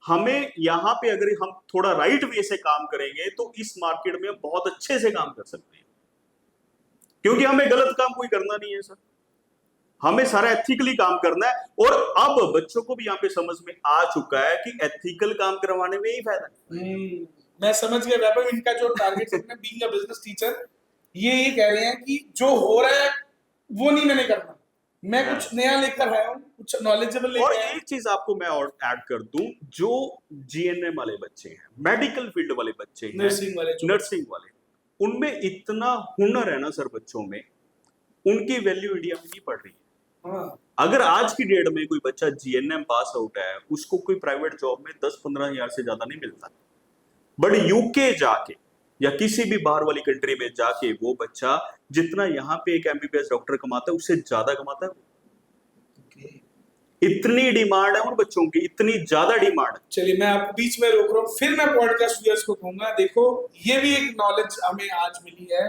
Speaker 1: हमें यहाँ पे अगर हम थोड़ा राइट वे से काम करेंगे तो इस मार्केट में बहुत अच्छे से काम कर सकते हैं, क्योंकि हमें गलत काम कोई करना नहीं है सर, हमें सारा एथिकली काम करना है। और अब बच्चों को भी यहाँ पे समझ में आ चुका है कि एथिकल काम करवाने में ही फायदा है।
Speaker 2: मैं समझ गया वैभव, इनका जो टारगेट है बीइंग अ बिजनेस टीचर, ये कह रहे हैं कि जो हो रहा है वो नहीं मैंने करना, मैं कुछ नया लेकर आया हूँ, कुछ नॉलेजेबल
Speaker 1: और
Speaker 2: लेकर आया हूँ।
Speaker 1: एक चीज आपको मैं और ऐड कर दूं, जो जीएनएम वाले बच्चे हैं, मेडिकल फील्ड वाले बच्चे हैं,
Speaker 2: नर्सिंग वाले जो
Speaker 1: नर्सिंग वाले, उनमें इतना हुनर है ना सर बच्चों में, उनकी वैल्यू इंडिया में नहीं पड़ रही है।
Speaker 2: हाँ
Speaker 1: अगर आज की डेट में कोई बच्चा जीएनएम पास आउट है, उसको कोई प्राइवेट जॉब में 10-15 हजार से ज्यादा नहीं मिलता, बट यूके जाके या किसी भी बाहर वाली कंट्री में जाके वो बच्चा जितना यहाँ पे एक एमबीबीएस डॉक्टर कमाता है उससे ज्यादा कमाता है। इतनी डिमांड है उन बच्चों की, इतनी ज्यादा डिमांड है।
Speaker 2: चलिए मैं आपको बीच में रोक रहा हूँ, फिर मैं पॉडकास्ट व्यूअर्स को कहूंगा, देखो ये भी एक नॉलेज हमें आज मिली है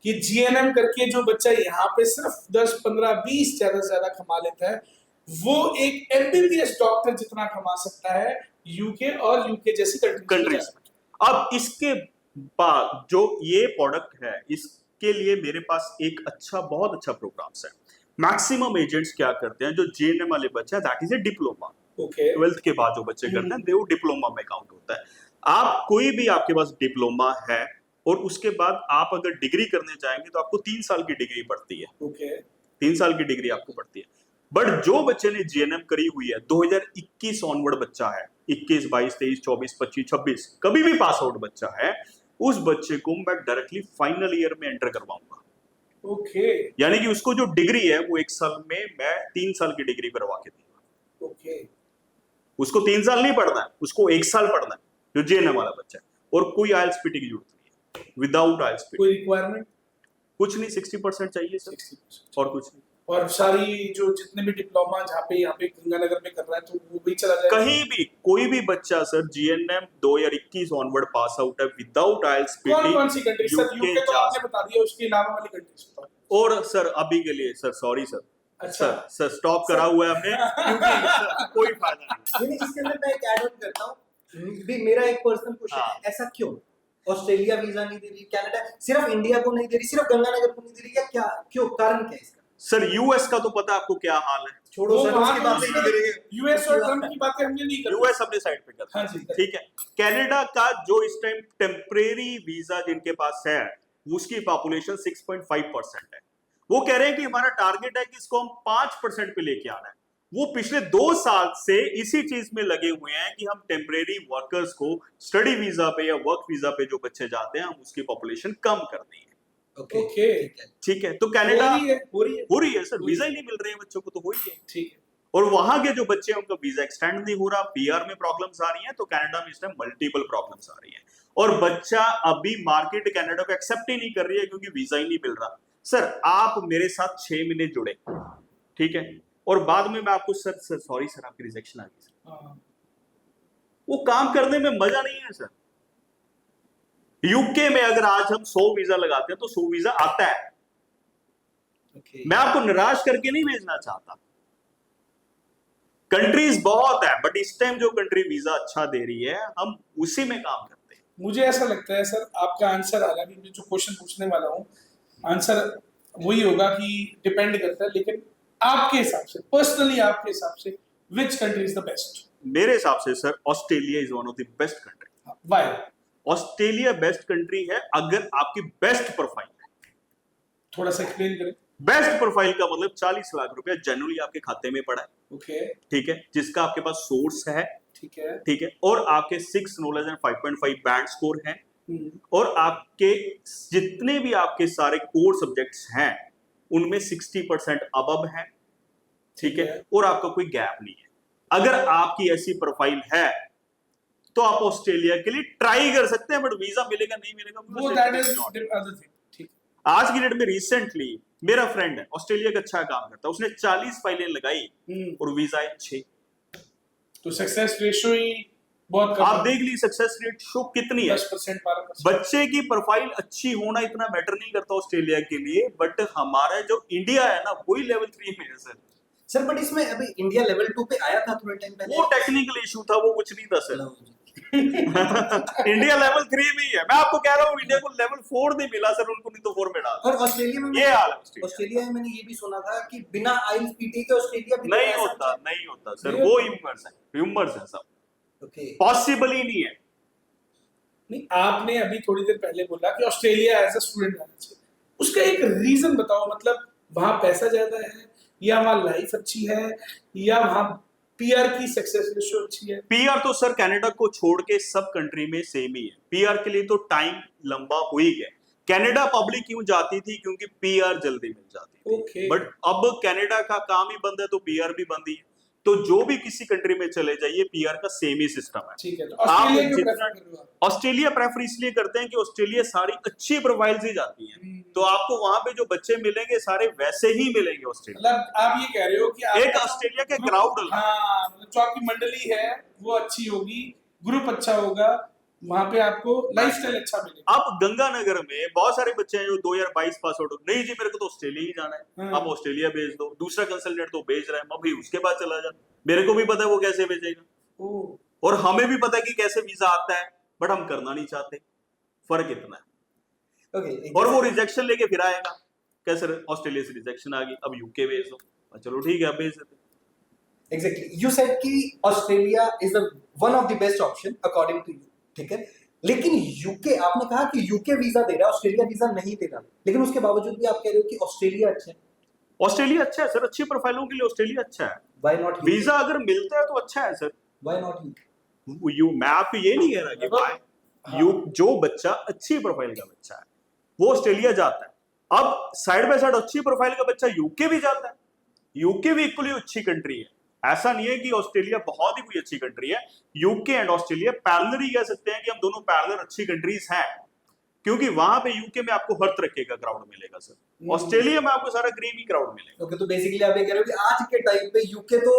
Speaker 2: कि जीएनएम करके जो बच्चा यहाँ पे सिर्फ 10, 15, 20 ज्यादा से ज्यादा कमा लेता है, वो एक एमबीबीएस डॉक्टर जितना कमा सकता है यूके और यूके जैसी
Speaker 1: कंट्रीज में। अब इसके बाद जो ये प्रोडक्ट है, इसके लिए मेरे पास एक अच्छा, बहुत अच्छा प्रोग्राम्स है। मैक्सिमम एजेंट्स क्या करते हैं, जो जीएनएम वाले बच्चे हैं, that is a diploma,
Speaker 2: okay
Speaker 1: 12th के बाद जो बच्चे करते हैं वो डिप्लोमा में काउंट होता है। आप कोई भी, आपके पास डिप्लोमा है और उसके बाद आप अगर डिग्री करने जाएंगे तो आपको 3 साल की डिग्री पड़ती है,
Speaker 2: ओके
Speaker 1: 3 साल की डिग्री आपको पड़ती है। बट जो बच्चे ने जीएनएम करी हुई है, 2021 ऑनवर्ड बच्चा है, 21, 22, 23, 24, 25, 26 कभी भी पास आउट बच्चा है, उस बच्चे को मैं डायरेक्टली फाइनल ईयर में एंटर करवाऊंगा।
Speaker 2: ओके
Speaker 1: यानी कि उसको जो डिग्री है वो 1 साल में मैं 3 साल की डिग्री करवा के दूंगा।
Speaker 2: ओके
Speaker 1: उसको 3 साल नहीं पढ़ना है, उसको 1 साल पढ़ना है, जो जीएनएम वाला बच्चा है। और कोई आइल्स पीटी की जरूरत नहीं है, विदाउट आइल्स पीटी
Speaker 2: कोई रिक्वायरमेंट
Speaker 1: कुछ नहीं, 60% चाहिए सर,
Speaker 2: 60%।
Speaker 1: और कुछ नहीं।
Speaker 2: और सारी जो जितने भी डिप्लोमा जहाँ पे यहाँ पे गंगानगर में कर रहा है तो वो भी चला जाएगा।
Speaker 1: कहीं भी कोई भी बच्चा sir GNM 2021 onward pass out है विदाउट आइल्स
Speaker 2: कौन कौन
Speaker 1: पीटी,
Speaker 2: सी कंट्री सर? यूके तो आपने बता दिया, उसके अलावा वाली कंट्रीज बताओ।
Speaker 1: और सर अभी के लिए सर सॉरी सर,
Speaker 2: अच्छा
Speaker 1: सर स्टॉप करा हुआ है हमने, क्योंकि सर, कोई फायदा नहीं।
Speaker 3: नहीं, इसके अंदर मैं एक ऐड ऑन करता हूँ भी, मेरा एक पर्सनल क्वेश्चन
Speaker 1: हाँ।
Speaker 3: है, ऐसा क्यों ऑस्ट्रेलिया वीजा नहीं दे रही, कनाडा सिर्फ इंडिया को नहीं दे रही, सिर्फ गंगानगर को नहीं दे रही, या क्या, क्यों, कारण क्या है इसका?
Speaker 1: सर यूएस का तो पता आपको क्या हाल है,
Speaker 3: छोड़ो
Speaker 2: वो
Speaker 3: सर,
Speaker 2: वहाँ
Speaker 3: उसकी बात नहीं करेंगे।
Speaker 2: यूएस और ट्रम्प की बातें हमने नहीं करी।
Speaker 1: यूएस अपने साइड पे करता
Speaker 2: हाँ
Speaker 1: है,
Speaker 2: जी
Speaker 1: ठीक है। कनाडा का जो इस टाइम टेम्परेरी वीजा जिनके पास है, उसकी पॉपुलेशन 6.5% है। वो कह रहे हैं कि हमारा टारगेट है कि इसको हम 5% पे लेके आना है। वो पिछले 2 साल से इसी चीज में लगे हुए हैं कि हम टेम्परेरी वर्कर्स को स्टडी वीजा पे या वर्क वीजा पे जो बच्चे जाते हैं, हम उसकी पॉपुलेशन कम कर दें।
Speaker 3: ओके
Speaker 2: ओके
Speaker 1: ठीक है, तो कनाडा
Speaker 2: हो रही है
Speaker 1: सर, वीजा ही नहीं मिल रहे हैं बच्चों को, तो हो ही है।
Speaker 2: ठीक है।
Speaker 1: और वहां के जो बच्चे हैं उनका वीजा एक्सटेंड नहीं हो रहा, पीआर में प्रॉब्लम्स आ रही हैं, तो कनाडा में इस टाइम मल्टीपल प्रॉब्लम्स आ रही हैं। और बच्चा अभी मार्केट कनाडा को एक्सेप्ट ही नहीं कर रही है क्योंकि वीजा ही नहीं मिल रहा। सर आप मेरे साथ 6 महीने जुड़े, ठीक है, और बाद में मैं आपको सर सॉरी सर आपकी रिजेक्शन आ गई सर,
Speaker 2: हाँ।
Speaker 1: वो काम करने में मजा नहीं है सर। यूके में अगर आज हम 100 वीजा लगाते हैं तो 100 वीजा आता है।
Speaker 3: ओके
Speaker 1: मैं आपको निराश करके नहीं भेजना चाहता, कंट्रीज बहुत है, बट इस टाइम जो कंट्री वीजा अच्छा दे रही है हम उसी में काम करते हैं।
Speaker 2: मुझे ऐसा लगता है सर, आपका आंसर हालांकि मैं जो क्वेश्चन पूछने वाला हूँ आंसर वही होगा कि डिपेंड करता है, लेकिन आपके हिसाब से, पर्सनली आपके हिसाब से, which country is the best?
Speaker 1: मेरे हिसाब से sir Australia is one of the best country.
Speaker 2: Why?
Speaker 1: Australia best country है अगर आपकी बेस्ट प्रोफाइल है।
Speaker 2: थोड़ा सा एक्सप्लेन करें।
Speaker 1: बेस्ट प्रोफाइल का मतलब 40 लाख रुपया जनरली आपके खाते में पड़ा है,
Speaker 2: ओके,
Speaker 1: ठीक है, जिसका आपके पास सोर्स है,
Speaker 2: ठीक है,
Speaker 1: ठीक है, और आपके 6 नॉलेज एंड 5.5 बैंड स्कोर हैं,
Speaker 2: हम्म,
Speaker 1: और आपके जितने भी आपके सारे कोर सब्जेक्ट्स हैं उनमें 60% अबव है, ठीक है, और आपका कोई गैप नहीं है। अगर आपकी ऐसी प्रोफाइल है तो आप ऑस्ट्रेलिया के लिए ट्राई कर सकते हैं, बट वीजा मिलेगा नहीं मिलेगा
Speaker 2: वो दैट इज अदर थिंग, ठीक।
Speaker 1: आज की डेट में रिसेंटली मेरा फ्रेंड है ऑस्ट्रेलिया का अच्छा काम करता है, उसने 40 फाइलें लगाई और वीजा है 6।
Speaker 2: तो सक्सेस रेशियो ही बहुत कम
Speaker 1: आप
Speaker 2: है।
Speaker 1: देख लीजिए सक्सेस रेट शो कितनी है।
Speaker 2: 10% 12%।
Speaker 1: बच्चे की प्रोफाइल अच्छी होना इतना मैटर नहीं करता ऑस्ट्रेलिया के लिए, बट हमारा जो इंडिया है ना वही लेवल 3 में है सर।
Speaker 3: सर बट इसमें अभी इंडिया लेवल 2 पे आया था थोड़े टाइम पहले।
Speaker 1: वो टेक्निकल इशू था, वो कुछ नहीं था सर। इंडिया लेवल 3 में ही है। मैं आपको कह रहा हूँ इंडिया को लेवल 4 नहीं मिला सर, उनको नहीं तो 4 में डाला।
Speaker 3: और ऑस्ट्रेलिया में
Speaker 1: ये हाल है
Speaker 3: ऑस्ट्रेलिया में मैंने ये भी सुना था कि बिना आइल्स पीटी के ऑस्ट्रेलिया भी
Speaker 1: नहीं होता, नहीं होता सर, वो ह्यूमर्स है सब,
Speaker 3: ओके
Speaker 1: पॉसिबल ही नहीं है।
Speaker 2: नहीं, आपने अभी थोड़ी देर पहले बोला कि ऑस्ट्रेलिया एज अ स्टूडेंट आना चाहिए, उसका एक रीजन बताओ। मतलब वहां पैसा ज्यादा है, या वहां लाइफ अच्छी है, या वहां पीआर की सक्सेस रेशियो अच्छी है?
Speaker 1: पीआर तो सर कनाडा को छोड़ के सब कंट्री में सेम ही है। पीआर के लिए तो टाइम लंबा हो ही गया। कनाडा पब्लिक क्यों जाती थी? क्योंकि पीआर जल्दी मिल जाती थी।
Speaker 2: ओके।
Speaker 1: बट अब कनाडा का काम ही बंद है तो पीआर भी बंद ही है। तो जो भी किसी कंट्री में चले जाइए पीआर का सेम ही सिस्टम है।
Speaker 2: ठीक है, तो ऑस्ट्रेलिया क्यों प्रेफर कर रहे हो आप?
Speaker 1: ऑस्ट्रेलिया प्रेफर इसलिए करते हैं कि ऑस्ट्रेलिया सारी अच्छी प्रोफाइल्स ही जाती हैं, तो आपको वहां पे जो बच्चे मिलेंगे सारे वैसे ही मिलेंगे ऑस्ट्रेलिया।
Speaker 2: मतलब आप ये कह रहे हो कि
Speaker 1: एक ऑस्ट्रेलिया के क्राउड,
Speaker 2: हाँ, मतलब जो आपकी मंडली है वो अच्छी होगी, ग्रुप अच्छा होगा, वहां पे आपको लाइफस्टाइल अच्छा मिलेगा।
Speaker 1: अब गंगानगर में बहुत सारे बच्चे हैं जो 2022 पास आउट, नहीं जी मेरे को तो ऑस्ट्रेलिया ही जाना है, आप ऑस्ट्रेलिया भेज दो। दूसरा कंसल्टेंट तो भेज रहा है, मैं भी उसके बाद चला जा। मेरे को भी पता है वो कैसे भेजेगा, और हमें भी पता है कि कैसे वीजा आता है, बट हम करना नहीं चाहते। फर्क इतना है।
Speaker 3: ओके।
Speaker 1: और वो रिजेक्शन लेके फिर आएगा, कैसे ऑस्ट्रेलिया से रिजेक्शन आ गई, अब यूके भेज दो, चलो ठीक है अब भेज देते।
Speaker 3: एग्जैक्टली, यू सेड कि Australia is the one of the best option according to you, ठीक है। लेकिन यूके, आपने कहा कि यूके वीजा दे रहा है, ऑस्ट्रेलिया वीजा नहीं दे रहा, लेकिन उसके बावजूद भी आप कह रहे हो कि ऑस्ट्रेलिया अच्छा है।
Speaker 1: ऑस्ट्रेलिया अच्छा है सर, अच्छी प्रोफाइलों के लिए ऑस्ट्रेलिया अच्छा है।
Speaker 3: व्हाई नॉट
Speaker 1: वीजा अगर मिलता है तो अच्छा है सर।
Speaker 3: व्हाई नॉट
Speaker 1: यू, मैं आपको ये नहीं कह रहा कि भाई यू, जो बच्चा अच्छी प्रोफाइल का बच्चा है वो ऑस्ट्रेलिया जाता है। अब साइड बाय साइड अच्छी प्रोफाइल का बच्चा यूके भी जाता है। यूके भी इक्वली अच्छी कंट्री है, ऐसा नहीं है कि ऑस्ट्रेलिया बहुत ही कोई अच्छी कंट्री है। यूके एंड ऑस्ट्रेलिया पैरेलल ही कह सकते हैं कि हम दोनों पैरेलल अच्छी कंट्रीज हैं, क्योंकि वहां पे यूके में आपको हर तरह का क्राउड मिलेगा सर, ऑस्ट्रेलिया में आपको सारा क्रीमी क्राउड मिलेगा।
Speaker 3: ओके, तो बेसिकली आप ये कह रहे हो कि आज के टाइम पे यूके तो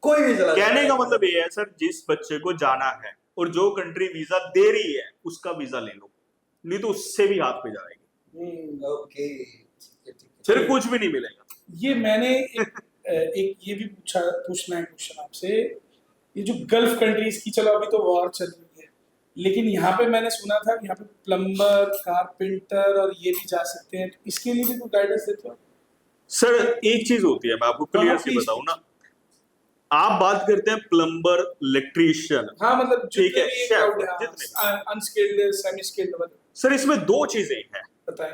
Speaker 3: कोई भी चला
Speaker 1: कहने का मतलब ये है सर, जिस बच्चे को जाना है और जो कंट्री वीजा दे रही है उसका वीजा ले लो, नहीं तो उससे भी हाथ पे जाएगी।
Speaker 3: ओके,
Speaker 1: फिर कुछ भी नहीं मिलेगा।
Speaker 2: ये मैंने एक ये भी पूछना है क्वेश्चन आपसे, ये जो गल्फ कंट्रीज की, चलो अभी तो वॉर चल रही है, लेकिन यहाँ पे मैंने सुना था कि यहाँ पे प्लम्बर, कारपेंटर और ये भी जा सकते हैं, तो इसके लिए भी कोई गाइडेंस देते हो?
Speaker 1: सर एक चीज होती है, मैं आपको क्लियर से बताऊं ना, आप बात करते हैं प्लम्बर, इलेक्ट्रीशियन,
Speaker 2: हाँ, मतलब
Speaker 1: ठीक है,
Speaker 2: जितने अनस्किल्ड, सेमी स्किल्ड, मतलब
Speaker 1: सर इसमें दो चीजें हैं।
Speaker 2: बताएं।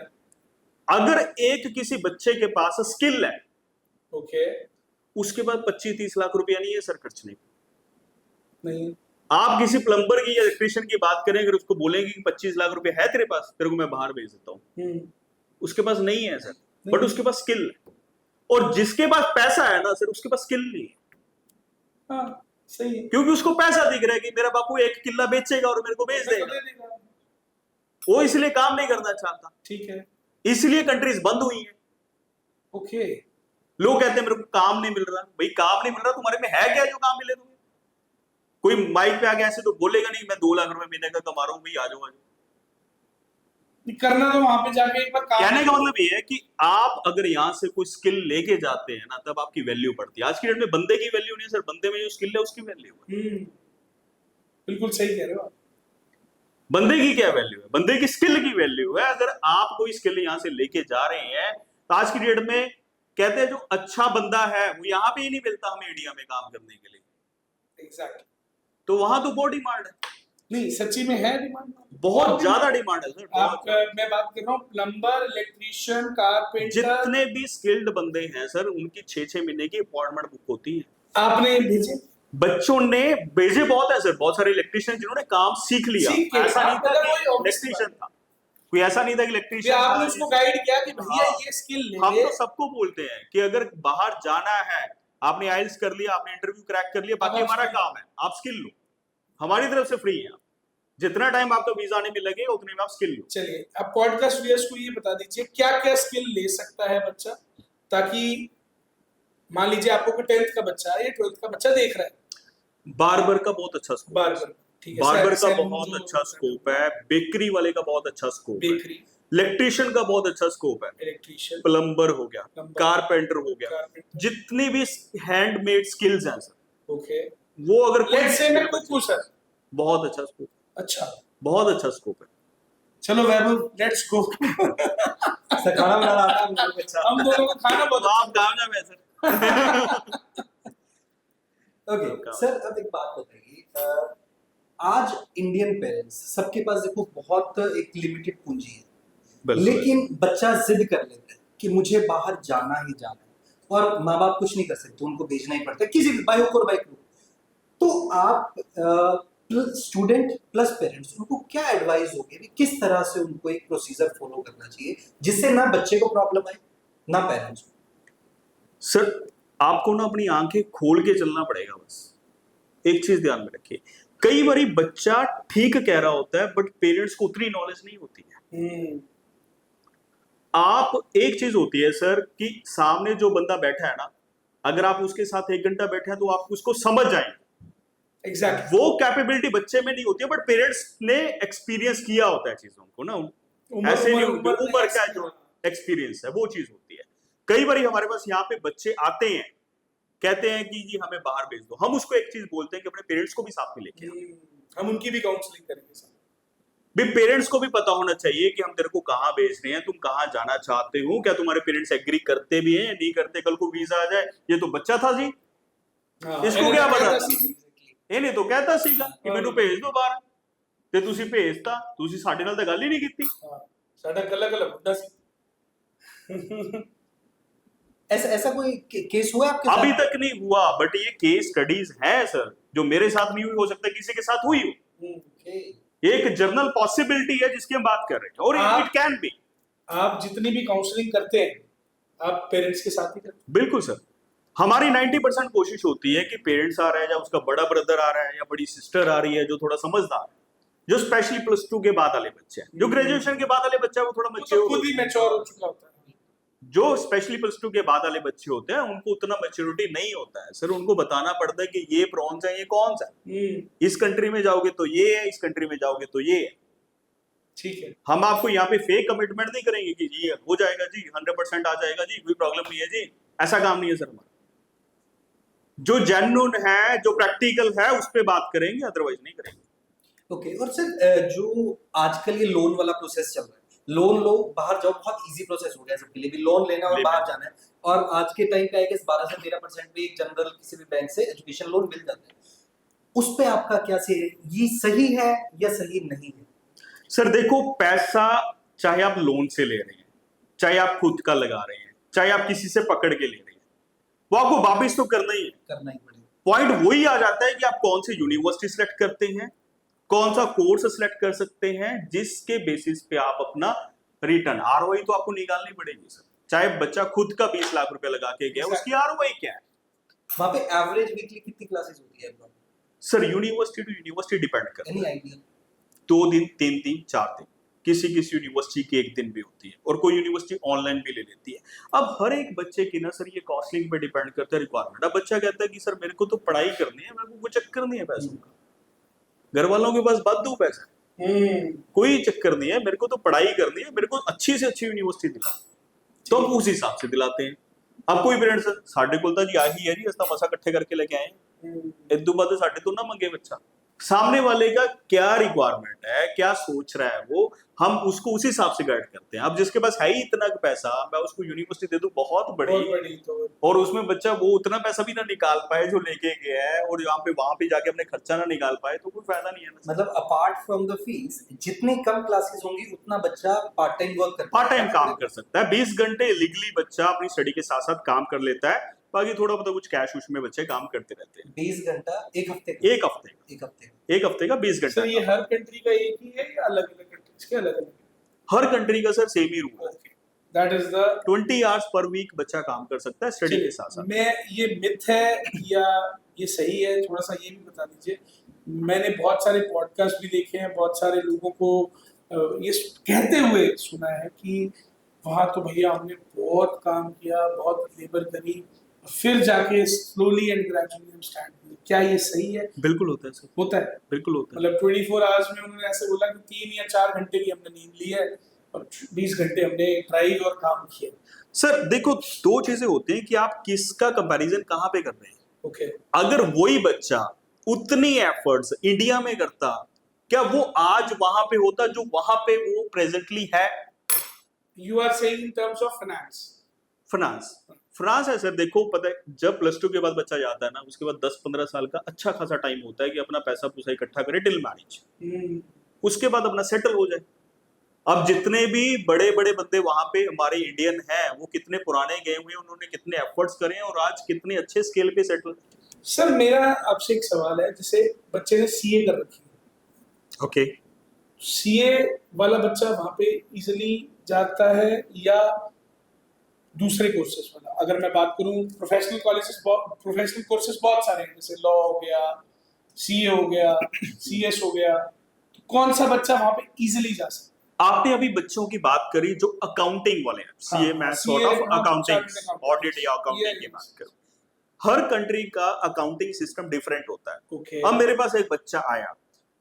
Speaker 1: अगर एक किसी बच्चे के पास स्किल है,
Speaker 2: ओके,
Speaker 1: उसके बाद 25-30 लाख रुपया नहीं है सर खर्चने को।
Speaker 2: नहीं,
Speaker 1: आप किसी प्लम्बर की या इलेक्ट्रीशियन की बात करें, अगर उसको बोलेंगे कि 25 लाख रुपए है तेरे पास, तेरे को मैं बाहर भेज देता हूँ, उसके पास नहीं है सर, बट उसके पास स्किल है। और जिसके पास पैसा है ना सर, उसके पास स्किल नहीं है।
Speaker 2: हाँ, सही है,
Speaker 1: क्योंकि उसको पैसा दिख रहा है कि मेरा बापू 1 किला बेचेगा और मेरे को बेच देगा, वो इसलिए काम नहीं करना चाहता।
Speaker 2: ठीक है,
Speaker 1: इसलिए कंट्रीज बंद हुई है।
Speaker 2: ओके।
Speaker 1: लोग कहते हैं मेरे को काम नहीं मिल रहा, भाई काम नहीं मिल रहा, तुम्हारे में है क्या जो काम मिले तुम्हें? कोई माइक पे आ गया ऐसे तो बोलेगा नहीं मैं 2 लाख रुपए महीने का कमा रहा हूँ, भाई आ जाओ।
Speaker 2: करना तो वहां पे जाके एक बार काम।
Speaker 1: कहने का मतलब ये है कि आप अगर यहाँ से कोई स्किल लेके जाते हैं ना, तब आपकी वैल्यू बढ़ती है। आज की डेट में बंदे की वैल्यू नहीं है सर, बंदे में जो स्किल है उसकी वैल्यू है।
Speaker 2: बिल्कुल सही कह रहे हो आप।
Speaker 1: बंदे की क्या वैल्यू है? बंदे की स्किल की वैल्यू है। अगर आप कोई स्किल यहाँ से लेके जा रहे हैं, तो आज की डेट में कहते हैं जो अच्छा बंदा है वो यहाँ पे ही नहीं मिलता हमें इंडिया में काम करने के लिए।
Speaker 2: एग्जैक्टली।
Speaker 1: तो वहां तो बहुत डिमांड है।
Speaker 2: नहीं, सच्ची में है डिमांड।
Speaker 1: बहुत ज्यादा डिमांड है सर,
Speaker 2: आप मैं बात कर रहा हूँ प्लम्बर, इलेक्ट्रीशियन, कारपेंटर,
Speaker 1: जितने भी स्किल्ड बंदे हैं सर उनकी 6-6 महीने की अपॉइंटमेंट बुक होती है।
Speaker 2: आपने भेजे?
Speaker 1: बच्चों ने भेजे बहुत है सर, बहुत सारे इलेक्ट्रीशियन जिन्होंने काम सीख लिया।
Speaker 2: सीख के,
Speaker 1: ऐसा नहीं था
Speaker 2: मतलब
Speaker 1: कि
Speaker 2: वही obvious
Speaker 1: इलेक्ट्रीशियन था, कोई ऐसा नहीं था कि
Speaker 2: फिर
Speaker 1: इलेक्ट्रीशियन
Speaker 2: आपने
Speaker 1: था।
Speaker 2: उसको गाइड किया कि भैया
Speaker 1: हाँ,
Speaker 2: ये स्किल ले
Speaker 1: हम
Speaker 2: ले।
Speaker 1: तो सबको बोलते हैं कि अगर बाहर जाना है, आपने आइल्स कर लिया, आपने इंटरव्यू क्रैक कर लिया, बाकी
Speaker 2: अब आप
Speaker 1: हमारा
Speaker 2: skill-
Speaker 1: काम है, आप स्किल लो, हमारी तरफ से फ्री है। जितना टाइम आपका वीजा आने में लगेगा उतने में आप स्किल लो।
Speaker 2: चलिए अब पॉडकास्ट व्यूअर्स को ये बता दीजिए क्या क्या स्किल ले सकता है बच्चा, ताकि मान लीजिए आपको कोई 10th का बच्चा है या 12th का बच्चा देख रहा है।
Speaker 1: बार्बर का बहुत अच्छा स्कोप है,
Speaker 2: बार्बर, ठीक है,
Speaker 1: बार्बर का
Speaker 2: सैलून
Speaker 1: बहुत
Speaker 2: जो
Speaker 1: अच्छा स्कोप है, बेकरी वाले का बहुत अच्छा स्कोप है,
Speaker 2: बेकरी,
Speaker 1: इलेक्ट्रीशियन का बहुत अच्छा स्कोप है,
Speaker 2: इलेक्ट्रीशियन,
Speaker 1: प्लम्बर हो गया,
Speaker 2: प्लम्बर,
Speaker 1: कारपेंटर हो गया,
Speaker 2: कारपेंटर,
Speaker 1: जितनी भी हैंडमेड स्किल्स हैं सर,
Speaker 2: ओके।
Speaker 1: वो अगर कोई
Speaker 2: लेट्स से मैं कुक हूं सर,
Speaker 1: बहुत अच्छा स्कोप,
Speaker 2: अच्छा
Speaker 1: बहुत अच्छा स्कोप है।
Speaker 2: चलो वैभव लेट्स गो।
Speaker 3: सर खाना बनाना आता है मुझे अच्छा।
Speaker 2: हम दोनों को खाना बहुत
Speaker 1: तो आप गाँव जा सर।
Speaker 3: ओके सर, अब एक बात बताइए, आज इंडियन पेरेंट्स सबके पास देखो बहुत एक लिमिटेड पूंजी है,
Speaker 1: बिल्कुल।
Speaker 3: लेकिन बच्चा जिद कर लेता है कि मुझे बाहर जाना ही जाना है और माँ बाप कुछ नहीं कर सकते, उनको भेजना ही पड़ता है किसी भी बाई हुक और बाई क्रूक। तो आप स्टूडेंट प्लस पेरेंट्स उनको क्या एडवाइस होगी कि किस तरह से उनको एक प्रोसीजर फॉलो करना चाहिए जिससे ना बच्चे को प्रॉब्लम आए ना पेरेंट्स को?
Speaker 1: सर आपको ना अपनी आंखें खोल के चलना पड़ेगा। बस एक चीज ध्यान में रखिए, कई बारी बच्चा ठीक कह रहा होता है बट पेरेंट्स को उतनी नॉलेज नहीं होती है। आप एक चीज होती है सर कि सामने जो बंदा बैठा है ना, अगर आप उसके साथ 1 घंटा बैठे हैं तो आप उसको समझ जाएंगे।
Speaker 2: एग्जैक्टली,
Speaker 1: वो कैपेबिलिटी बच्चे में नहीं होती है, बट पेरेंट्स ने एक्सपीरियंस किया होता है चीजों को ना, ऐसे नहीं होती, उम्र का जो एक्सपीरियंस है वो चीज होती है। कई बार हमारे पास यहाँ पे बच्चे आते हैं, कहते हैं कि जी हमें बाहर भेज दो, हम उसको एक चीज बोलते हैं कि अपने पेरेंट्स को भी साथ में लेके आओ।
Speaker 2: हम उनकी भी काउंसलिंग करेंगे सर।
Speaker 1: भी पेरेंट्स को भी पता होना चाहिए कि हम तेरे को कहाँ भेज रहे हैं, तुम कहाँ जाना चाहते हो, क्या तुम्हारे पेरेंट्स एग्री करते भी हैं या नहीं करते, कल को वीजा आ जाए, ये तो बच्चा था जी, इसको क्या पता था, ਇਹਨੇ तो कहता ਸੀਗਾ कि ਮੈਨੂੰ ਭੇਜ ਦਿਓ ਬਾਹਰ, ਤੇ ਤੁਸੀਂ ਭੇਜਤਾ, ਤੁਸੀਂ ਸਾਡੇ ਨਾਲ ਤਾਂ ਗੱਲ ਹੀ ਨਹੀਂ ਕੀਤੀ।
Speaker 2: ਸਾਡਾ ਕੱਲਾ ਕੱਲਾ ਬੁੱਢਾ ਸੀ।
Speaker 3: ऐसा ऐसा कोई केस हुआ आपके
Speaker 1: अभी
Speaker 3: साथ?
Speaker 1: तक नहीं हुआ, बट ये केस स्टडीज है सर, जो मेरे साथ नहीं हुई हो सकता है किसी के साथ हुई हो। एक जर्नल पॉसिबिलिटी है जिसकी हम बात कर रहे हैं, और इट कैन बी।
Speaker 2: आप जितनी भी काउंसलिंग करते हैं आप पेरेंट्स के साथ ही करते हैं?
Speaker 1: बिल्कुल सर, हमारी 90% कोशिश होती है कि पेरेंट्स आ रहा है या उसका बड़ा ब्रदर आ रहा है या बड़ी सिस्टर आ रही है जो थोड़ा समझदार है, जो स्पेशली +2 के बाद वाले बच्चे हैं, जो ग्रेजुएशन के बाद वाले बच्चे हैं वो थोड़ा
Speaker 2: तो खुद ही मैच्योर हो चुका होता है।
Speaker 1: जो स्पेशली +2 के बाद वाले बच्चे होते हैं उनको उतना मैच्योरिटी नहीं होता है सर, उनको बताना पड़ता है कि ये प्रॉन्स है, ये कॉन्स है, इस कंट्री में जाओगे तो ये है, इस कंट्री में जाओगे तो ये है।
Speaker 2: ठीक है,
Speaker 1: हम आपको यहाँ पे फेक कमिटमेंट नहीं करेंगे कि जी हो जाएगा जी, 100% आ जाएगा जी, कोई प्रॉब्लम नहीं है जी, ऐसा काम नहीं है सर हमारा। जो जेन्युइन है, जो प्रैक्टिकल है, उस पर बात करेंगे, अदरवाइज नहीं करेंगे।
Speaker 3: ओके, और सर जो आजकल ये लोन वाला प्रोसेस चल रहा है, लोन लो बाहर जाओ, बहुत इजी प्रोसेस हो गया सबके लिए भी, लोन लेना और बाहर जाना है, और आज के टाइम पे आई गेस 12 से 13% पे एक जनरल किसी भी बैंक से एजुकेशन लोन मिल जाता है, उस पे आपका क्या से ये सही है या सही नहीं है?
Speaker 1: सर देखो, पैसा चाहे आप लोन से ले रहे हैं, चाहे आप खुद का लगा रहे हैं, चाहे आप किसी से पकड़ के ले रहे हैं, वो आपको वापिस तो करना ही है,
Speaker 3: करना ही पड़ेगा।
Speaker 1: पॉइंट वही आ जाता है कि आप कौन सी यूनिवर्सिटी सिलेक्ट करते हैं, कौन सा कोर्स सिलेक्ट कर सकते हैं, जिसके बेसिस पे आप अपना रिटर्न आरओआई तो आपको निकालनी पड़ेगी सर। चाहे बच्चा खुद का 20 लाख रुपए लगा के गया, उसकी आरओआई क्या है?
Speaker 3: वहां पे एवरेज वीकली कितनी क्लासेस होती है?
Speaker 1: Sir university to university depend करता
Speaker 3: एनी
Speaker 1: है,
Speaker 3: आइडिया?
Speaker 1: 2 दिन 3 दिन 4 दिन, किसी किसी यूनिवर्सिटी की 1 दिन भी होती है, और कोई यूनिवर्सिटी ऑनलाइन भी ले लेती है। अब हर एक बच्चे की ना सर ये काउंसलिंग पे डिपेंड करता है, रिक्वायरमेंट। अब बच्चा कहता है कि सर मेरे को तो पढ़ाई करनी है, मेरे को कोई चक्कर नहीं है पैसों का, घर वालों के पास बात दो पैसा, कोई चक्कर नहीं है, मेरे को तो पढ़ाई करनी है, मेरे को अच्छी से अच्छी यूनिवर्सिटी दिला, तो हम उस हिसाब से दिलाते हैं। अब कोई पेरेंट्स साढ़े कोल तां जी आही है जी, अस तां मसा इकट्ठे करके लेके आए, इदू बाद साढ़े तो ना मंगे बच्चा, सामने वाले का क्या रिक्वायरमेंट है, क्या सोच रहा है वो, हम उसको उसी हिसाब से गाइड करते हैं। अब जिसके पास है ही इतना पैसा, मैं उसको यूनिवर्सिटी दे दूं बहुत
Speaker 2: बहुत
Speaker 1: बड़ी,
Speaker 2: बड़ी तो
Speaker 1: और उसमें बच्चा वो उतना पैसा भी ना निकाल पाए जो लेके गया है, और वहां पे जाके अपने खर्चा ना निकाल पाए, तो कोई फायदा नहीं है ना।
Speaker 3: मतलब अपार्ट फ्रॉम द फीस, जितनी कम क्लासेस होंगी उतना बच्चा पार्ट टाइम वर्क कर
Speaker 1: पार्ट टाइम काम कर सकता है। 20 घंटे लीगली बच्चा अपनी स्टडी के साथ साथ काम कर लेता है, बाकी थोड़ा बहुत कुछ कैश उश में बच्चे काम करते रहते हैं।
Speaker 3: 20 घंटा एक हफ्ते
Speaker 1: एक हफ्ते का,
Speaker 3: एक हफ्ते
Speaker 1: एक हफ्ते का 20 घंटा
Speaker 2: सर ये
Speaker 1: काम।
Speaker 2: हर कंट्री का एक ही है या अलग अलग कंट्रीज के अलग अलग?
Speaker 1: हर कंट्री का सर सेम ही रूल है।
Speaker 2: Okay, that is the
Speaker 1: 20 hours per week बच्चा काम कर सकता है स्टडी के साथ साथ।
Speaker 2: मैं ये मिथ है या ये सही है, थोड़ा सा ये भी बता दीजिए। मैंने बहुत सारे पॉडकास्ट भी देखे हैं, बहुत सारे लोगों को ये कहते हुए सुना है कि वहाँ तो भैया हमने बहुत काम किया, बहुत लेबर करी, फिर जाके स्लोली एंड ग्रेजुअली हम स्टार्ट किए। क्या ये सही है?
Speaker 1: बिल्कुल होता है सर,
Speaker 2: होता है।
Speaker 1: बिल्कुल होता है।
Speaker 2: मतलब 24 आवर्स में उन्होंने ऐसे बोला कि 3 या 4 घंटे की हमने नींद ली है और 20 घंटे हमने ड्राइव और काम किया।
Speaker 1: सर देखो, दो चीजें होती हैं कि आप किसका कंपैरिजन कहाँ पे कर रहे हैं।
Speaker 2: ओके,
Speaker 1: अगर वही बच्चा उतनी एफर्ट्स इंडिया में करता, क्या वो आज वहां पे होता जो वहां पे वो प्रेजेंटली है?
Speaker 2: You are saying in terms of finance.
Speaker 1: France, France है सर। देखो पता है, जब +2 के बाद बच्चा जाता है ना, उसके बाद 10-15 साल का अच्छा खासा टाइम होता है कि अपना पैसा पूसा इकट्ठा करे टिल मैरिज, उसके बाद अपना सेटल हो जाए। अब जितने भी बड़े बड़े बंदे वहां पे हमारे इंडियन हैं, वो कितने पुराने गए हुए हैं, उन्होंने कितने एफर्ट्स करे हैं और आज कितने अच्छे स्केल पे सेटल।
Speaker 2: सर मेरा आपसे एक सवाल है, जैसे बच्चे ने सीए कर रखी है,
Speaker 1: ओके,
Speaker 2: सीए वाला बच्चा वहां पे इजिली जाता है या दूसरे कोर्सेज वाला? अगर मैं बात करूं, प्रोफेशनल कोर्सेज बहुत सारे हैं, जैसे लॉ हो गया, सीए हो गया, सीएस हो गया, तो कौन सा बच्चा वहां पे इजिली जा सकता है?
Speaker 1: आपने अभी बच्चों की बात करी जो अकाउंटिंग वाले हैं, सीए मैं सॉर्ट ऑफ अकाउंटिंग, ऑडिट या अकाउंटिंग की बात करूं। हर कंट्री का अकाउंटिंग सिस्टम डिफरेंट होता है।
Speaker 2: ओके,
Speaker 1: अब मेरे पास एक बच्चा आया,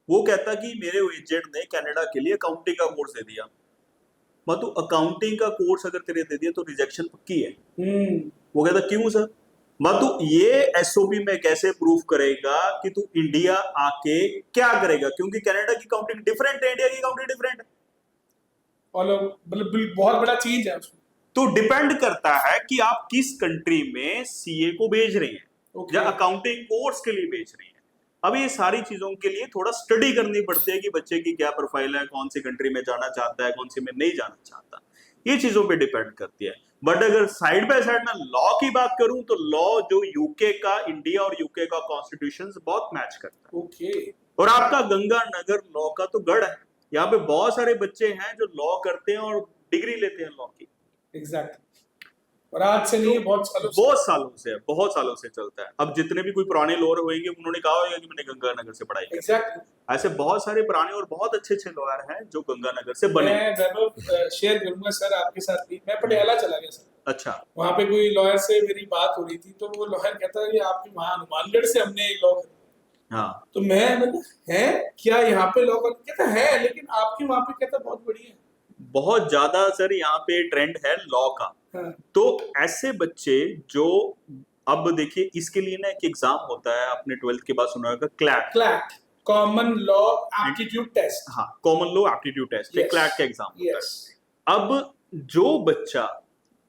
Speaker 1: वो कहता कि मेरे एजेंट ने कनाडा के लिए अकाउंटिंग का कोर्स दे दिया। मैं तो अकाउंटिंग का कोर्स अगर तेरे दे दिया तो रिजेक्शन पक्की है। वो कहता क्यों सर? मैं तो ये एसओपी में कैसे प्रूफ करेगा कि तू इंडिया आके क्या करेगा, क्योंकि कनाडा की अकाउंटिंग डिफरेंट है, इंडिया की अकाउंटिंग डिफरेंट है।
Speaker 2: और मतलब बहुत बड़ा चेंज है उसमें।
Speaker 1: तो डिपेंड करता है कि आप किस कंट्री में सीए को भेज रहे हैं
Speaker 2: Okay.
Speaker 1: या अकाउंटिंग कोर्स के लिए भेज रहे हैं। अब ये सारी चीजों के लिए थोड़ा स्टडी करनी पड़ती है कि बच्चे की क्या प्रोफाइल है, कौन सी कंट्री में जाना चाहता है, कौन सी में नहीं जाना चाहता, ये चीजों पे डिपेंड करती है। बट अगर साइड बाय साइड में लॉ की बात करूं तो लॉ जो यूके का, इंडिया और यूके का कॉन्स्टिट्यूशन बहुत मैच करता है।
Speaker 2: ओके,
Speaker 1: और आपका गंगानगर लॉ का तो गढ़ है, यहाँ पे बहुत सारे बच्चे हैं जो लॉ करते हैं और डिग्री लेते हैं लॉ की।
Speaker 2: एग्जैक्टली। और आज से नहीं, बहुत सालों से।
Speaker 1: बहुत सालों से चलता है। अब जितने भी कोई पुराने लॉयर होंगे उन्होंने कहा होगा कि मैंने गंगानगर से पढ़ाई की।
Speaker 2: एग्जैक्टली।
Speaker 1: ऐसे बहुत सारे पुराने और बहुत अच्छे अच्छे लॉयर हैं जो गंगानगर से बने।
Speaker 2: मैं वैभव शेयर करूंगा सर आपके साथ भी। मैं पटियाला चला गया सर,
Speaker 1: अच्छा,
Speaker 2: वहाँ पे कोई लॉयर से मेरी बात हो रही थी, तो वो लॉयर कहता है कि आपके वहाँ हनुमानगढ़ से हमने लॉ करी।
Speaker 1: हाँ,
Speaker 2: तो मैं है क्या यहाँ पे लॉ कर? कहता है लेकिन आपके वहाँ पे कहता बहुत बढ़िया है।
Speaker 1: बहुत ज्यादा सर यहाँ पे ट्रेंड है लॉ का।
Speaker 2: हाँ,
Speaker 1: तो ऐसे बच्चे जो, अब देखिए इसके लिए ना एक एग्जाम होता है, आपने 12th के बाद सुना होगा CLAT,
Speaker 2: CLAT, common law aptitude test.
Speaker 1: हाँ, common law aptitude test,
Speaker 2: Yes.
Speaker 1: CLAT का एग्जाम होता
Speaker 2: यस,
Speaker 1: है। अब जो बच्चा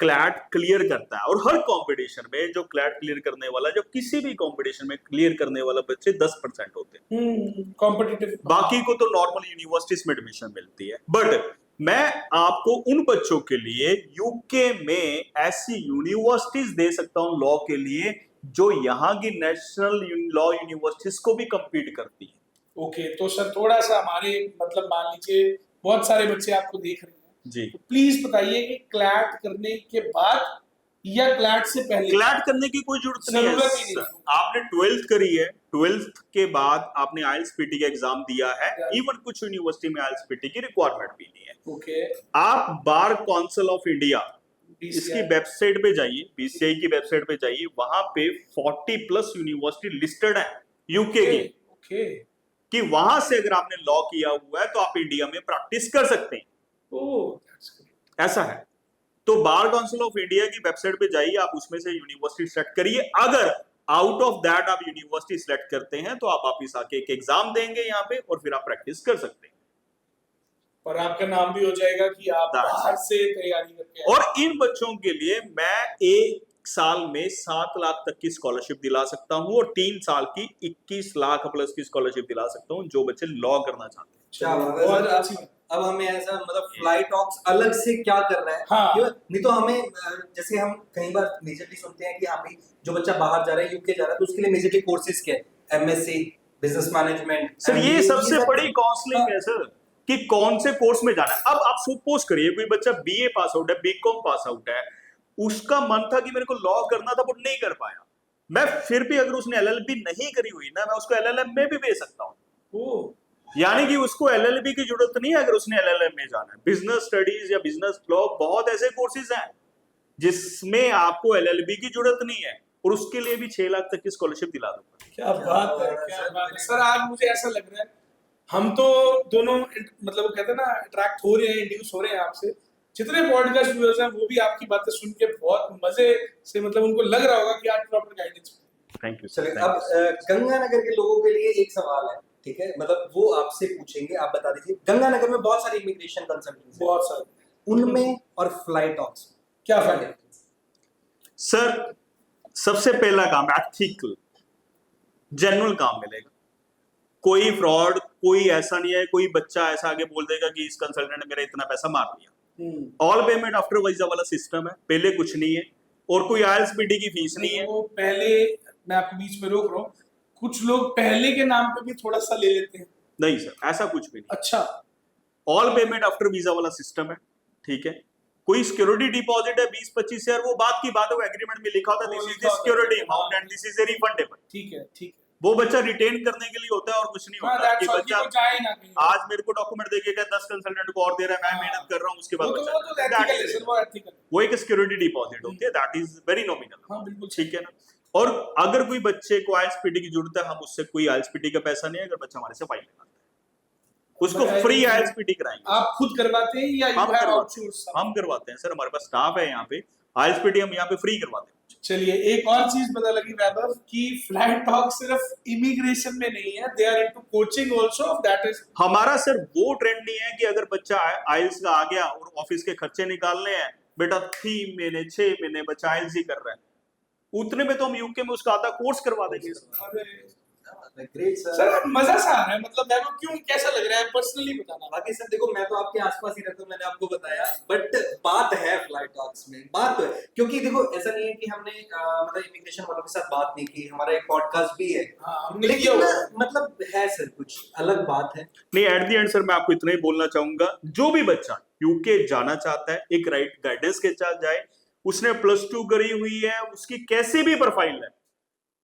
Speaker 1: क्लैट क्लियर करता है, और हर कंपटीशन में जो क्लैट क्लियर करने वाला, जो किसी भी कंपटीशन में क्लियर करने वाला बच्चे 10% होते हैं।
Speaker 2: कॉम्पिटिटिव।
Speaker 1: बाकी को तो नॉर्मल यूनिवर्सिटीज में एडमिशन मिलती है। बट मैं आपको उन बच्चों के लिए यूके में ऐसी यूनिवर्सिटीज दे सकता हूं लॉ के लिए जो यहाँ की नेशनल लॉ यूनिवर्सिटीज को भी compete करती है।
Speaker 2: ओके, तो सर थोड़ा सा हमारे, मतलब मान लीजिए बहुत सारे बच्चे आपको देख रहे हैं,
Speaker 1: जी,
Speaker 2: तो प्लीज बताइए कि क्लैट करने के बाद या क्लैट से पहले?
Speaker 1: क्लैट करने की कोई जरूरत नहीं
Speaker 2: जरूरत ही
Speaker 1: है।
Speaker 2: नहीं।
Speaker 1: आपने 12th करी है, 12th के बाद आपने आईएलटीएस पीटी का एग्जाम दिया है,
Speaker 2: Yeah.
Speaker 1: इवन कुछ यूनिवर्सिटी में आईएलटीएस पीटी की रिक्वायरमेंट भी नहीं है।
Speaker 2: ओके,
Speaker 1: आप बार काउंसिल ऑफ इंडिया इसकी
Speaker 2: BCI,
Speaker 1: वेबसाइट पे जाइए, बीसीआई की वेबसाइट पे जाइए, वहां पे 40+ यूनिवर्सिटी लिस्टेड है यूके की,
Speaker 2: ओके,
Speaker 1: कि वहां से अगर आपने लॉ किया हुआ है तो आप इंडिया में प्रैक्टिस कर सकते हैं।
Speaker 2: Oh that's great.
Speaker 1: ऐसा है। तो बार काउंसिल ऑफ इंडिया की वेबसाइट पे जाइए, आप उसमें से यूनिवर्सिटी सेलेक्ट करिए। अगर आउट ऑफ दैट आप यूनिवर्सिटी सिलेक्ट करते हैं तो आप वापिस आके एक एग्जाम देंगे यहाँ पे और फिर आप प्रैक्टिस कर सकते हैं।
Speaker 2: और आपका नाम भी हो जाएगा कि आप
Speaker 1: That's
Speaker 2: बाहर से तैयारी करके आए।
Speaker 1: और इन बच्चों के लिए मैं 1 साल में 7 लाख तक की स्कॉलरशिप दिला सकता हूँ और 3 साल की 21 लाख प्लस की स्कॉलरशिप दिला सकता हूँ जो बच्चे लॉ करना चाहते हैं।
Speaker 3: क्या बात है
Speaker 2: बहुत
Speaker 3: सर।
Speaker 2: अच्छी बात।
Speaker 3: अब हमें ऐसा मतलब फ्लाई टॉक्स अलग से क्या कर रहा है
Speaker 2: हाँ।
Speaker 3: नहीं तो हमें जैसे हम कई बार मेजरली सुनते हैं कि हाँ भाई जो बच्चा बाहर जा रहा है यूके जा रहा है तो उसके लिए मेजरली कोर्सेज क्या है, एमएससी बिजनेस मैनेजमेंट
Speaker 1: सर ये सबसे
Speaker 3: सब-
Speaker 1: बड़ी काउंसलिंग है सर कि कौन से कोर्स में जाना है। अब आप सपोज करिए कोई बच्चा बीए पास आउट है, बीकॉम पास आउट है, उसका मन था कि मेरे को लॉ करना था बट नहीं कर पाया, मैं फिर भी अगर उसने एलएलबी नहीं करी हुई ना मैं उसको एलएलएम में भी भेज सकता हूँ।
Speaker 2: ओह,
Speaker 1: यानी कि उसको एलएलबी की जरूरत नहीं है अगर उसने एलएलएम में जाना है। बिजनेस स्टडीज या बिजनेस लॉ बहुत ऐसे कोर्सेज हैं जिसमें आपको एलएलबी की जरूरत नहीं है और उसके लिए भी 6 लाख तक की स्कॉलरशिप दिला दूंगा।
Speaker 2: क्या बात है, क्या बात है सर। आज मुझे ऐसा लग रहा है हम तो दोनों मतलब वो कहते हैं ना अट्रैक्ट हो रहे हैं, इंड्यूस हो रहे हैं आपसे। जितने पॉडकास्ट व्यूअर्स हैं वो भी आपकी बातें सुन के बहुत मजे से मतलब उनको लग रहा होगा कि आज प्रॉपर गाइडेंस।
Speaker 1: थैंक यू
Speaker 3: चलिए
Speaker 1: सर।
Speaker 3: अब गंगानगर के लोगों के लिए एक सवाल है, ठीक है, मतलब वो आपसे पूछेंगे, आप बता दीजिए। गंगानगर में बहुत सारी इमिग्रेशन कंसल्टेंसी
Speaker 2: बहुत सारे,
Speaker 3: उनमें और फ्लाई टॉक्स
Speaker 2: क्या फायदा है?
Speaker 1: सर सबसे पहला काम एथिकल जेन्युइन काम मिलेगा, कोई फ्रॉड कोई ऐसा नहीं है, कोई बच्चा ऐसा आगे बोल देगा कि इस कंसल्टेंट ने मेरा इतना पैसा मार दिया। ऑल पेमेंट आफ्टर वीजा वाला सिस्टम है, पहले कुछ नहीं है और कोई आईएलएसपीडी की फीस नहीं है।
Speaker 2: वो पहले, मैं आपको बीच में रोक रहा हूँ, कुछ लोग पहले के नाम पे भी थोड़ा सा ले लेते हैं।
Speaker 1: नहीं सर ऐसा कुछ भी नहीं,
Speaker 2: अच्छा,
Speaker 1: ऑल पेमेंट आफ्टर वीजा वाला सिस्टम है, ठीक है। कोई सिक्योरिटी डिपॉजिट है 20-25 हजार, वो बात की बात है, वो एग्रीमेंट में लिखा होता है this is the security amount and this is refundable.
Speaker 2: ठीक है, ठीक है।
Speaker 1: वो बच्चा रिटेन करने के लिए होता है और कुछ नहीं
Speaker 2: हाँ,
Speaker 1: होता
Speaker 2: that's
Speaker 1: कि
Speaker 2: all,
Speaker 1: बच्चा
Speaker 2: कि वो जाए ना कहीं।
Speaker 1: आज मेरे को डॉक्यूमेंट देके क्या 10 कंसल्टेंट को और दे रहा है, मैं मेहनत कर रहा हूँ, उसके बाद
Speaker 2: वो तो
Speaker 1: बच्चा
Speaker 2: ethical है सर, वो ethical है।
Speaker 1: वो एक सिक्योरिटी डिपॉजिट होती है, दैट इज वेरी नॉमिनल।
Speaker 2: हाँ, बिल्कुल
Speaker 1: ठीक है ना। और अगर कोई बच्चे को आईएलएसपीडी की जरूरत है, हम उससे कोई आईएलएसपीडी का पैसा नहीं है, अगर बच्चा हमारे से फाइल लगाता है उसको फ्री आईएलएसपीडी कराएंगे।
Speaker 2: आप खुद करवाते हैं या
Speaker 1: हम करवाते हैं सर, हमारे पास स्टाफ है यहाँ पे, आईएलएसपीडी हम यहाँ पे फ्री करवाते हैं।
Speaker 2: चलिए एक और चीज पता लगी वैभव कि फ्लाई टॉक सिर्फ इमिग्रेशन में नहीं है, they are into coaching also, that is
Speaker 1: हमारा सर वो ट्रेंड नहीं है कि अगर बच्चा आइल्स का आ गया और ऑफिस के खर्चे निकालने हैं, बेटा 3 महीने 6 महीने बच्चा आइल्स ही कर रहा है, उतने में तो हम यूके में उसका आधा कोर्स करवा देंगे।
Speaker 3: Great sir.
Speaker 2: सर मजा सा आ रहा है, मतलब वैभव क्यों, कैसा लग रहा है पर्सनली बताना।
Speaker 3: बाकी सर देखो मैं तो आपके आसपास ही रहता हूँ, मैंने आपको बताया, बट बात है फ्लाई टॉक्स में, बात तो है क्योंकि देखो ऐसा नहीं है कि हमने मतलब इमिग्रेशन वालों के साथ बात नहीं की, हमारा एक पॉडकास्ट भी है,
Speaker 2: हाँ, हमने किया
Speaker 3: लेकिन
Speaker 2: हुआ
Speaker 3: मतलब है सर कुछ अलग बात है।
Speaker 1: नहीं, एट द एंड सर मैं आपको इतना ही बोलना चाहूंगा, जो भी बच्चा यूके जाना चाहता है एक राइट गाइडेंस के साथ जाए, उसने +2 करी हुई है, उसकी कैसी भी प्रोफाइल है,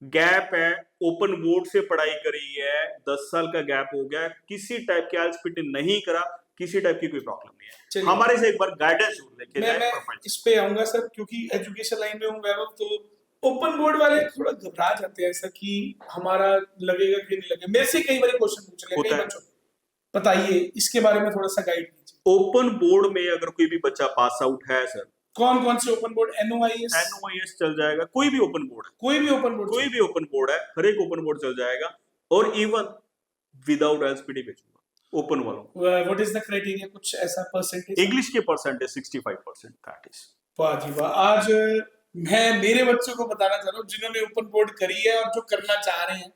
Speaker 1: गैप है, ओपन बोर्ड से पढ़ाई करी है, 10 साल का गैप हो गया, किसी टाइप के आईएलएसपीडी नहीं करा, किसी टाइप की कोई प्रॉब्लम नहीं है,
Speaker 2: चलिए।
Speaker 1: हमारे से एक बार गाइडेंस जरूर लेके
Speaker 2: मैं
Speaker 1: जाए प्रोफाइल।
Speaker 2: इस पे आऊंगा सर, क्योंकि एजुकेशन लाइन में हूँ वैभव, तो ओपन बोर्ड वाले थोड़ा घबरा जाते हैं ऐसा कि हमारा लगेगा कि नहीं लगेगा। मेरे से कई बार क्वेश्चन पूछ ले कई बच्चों, बताइए इसके बारे में थोड़ा सा गाइड कीजिए।
Speaker 1: ओपन बोर्ड में अगर कोई भी बच्चा पास आउट है सर,
Speaker 2: कौन कौन से ओपन बोर्ड, एनओआईएस
Speaker 1: चल जाएगा, कोई भी ओपन बोर्ड है,
Speaker 2: कोई भी ओपन बोर्ड
Speaker 1: है, हर एक ओपन बोर्ड चल जाएगा, और इवन विदाउट आईएलएसपीडी भेजूंगा ओपन वालों को।
Speaker 2: व्हाट इज द क्राइटेरिया, कुछ ऐसा परसेंटेज?
Speaker 1: इंग्लिश के परसेंटेज 65%, दैट इज।
Speaker 2: वाह जी वाह। आज मैं मेरे बच्चों को बताना चाह रहा हूँ जिन्होंने ओपन बोर्ड करी है और जो करना चाह रहे हैं,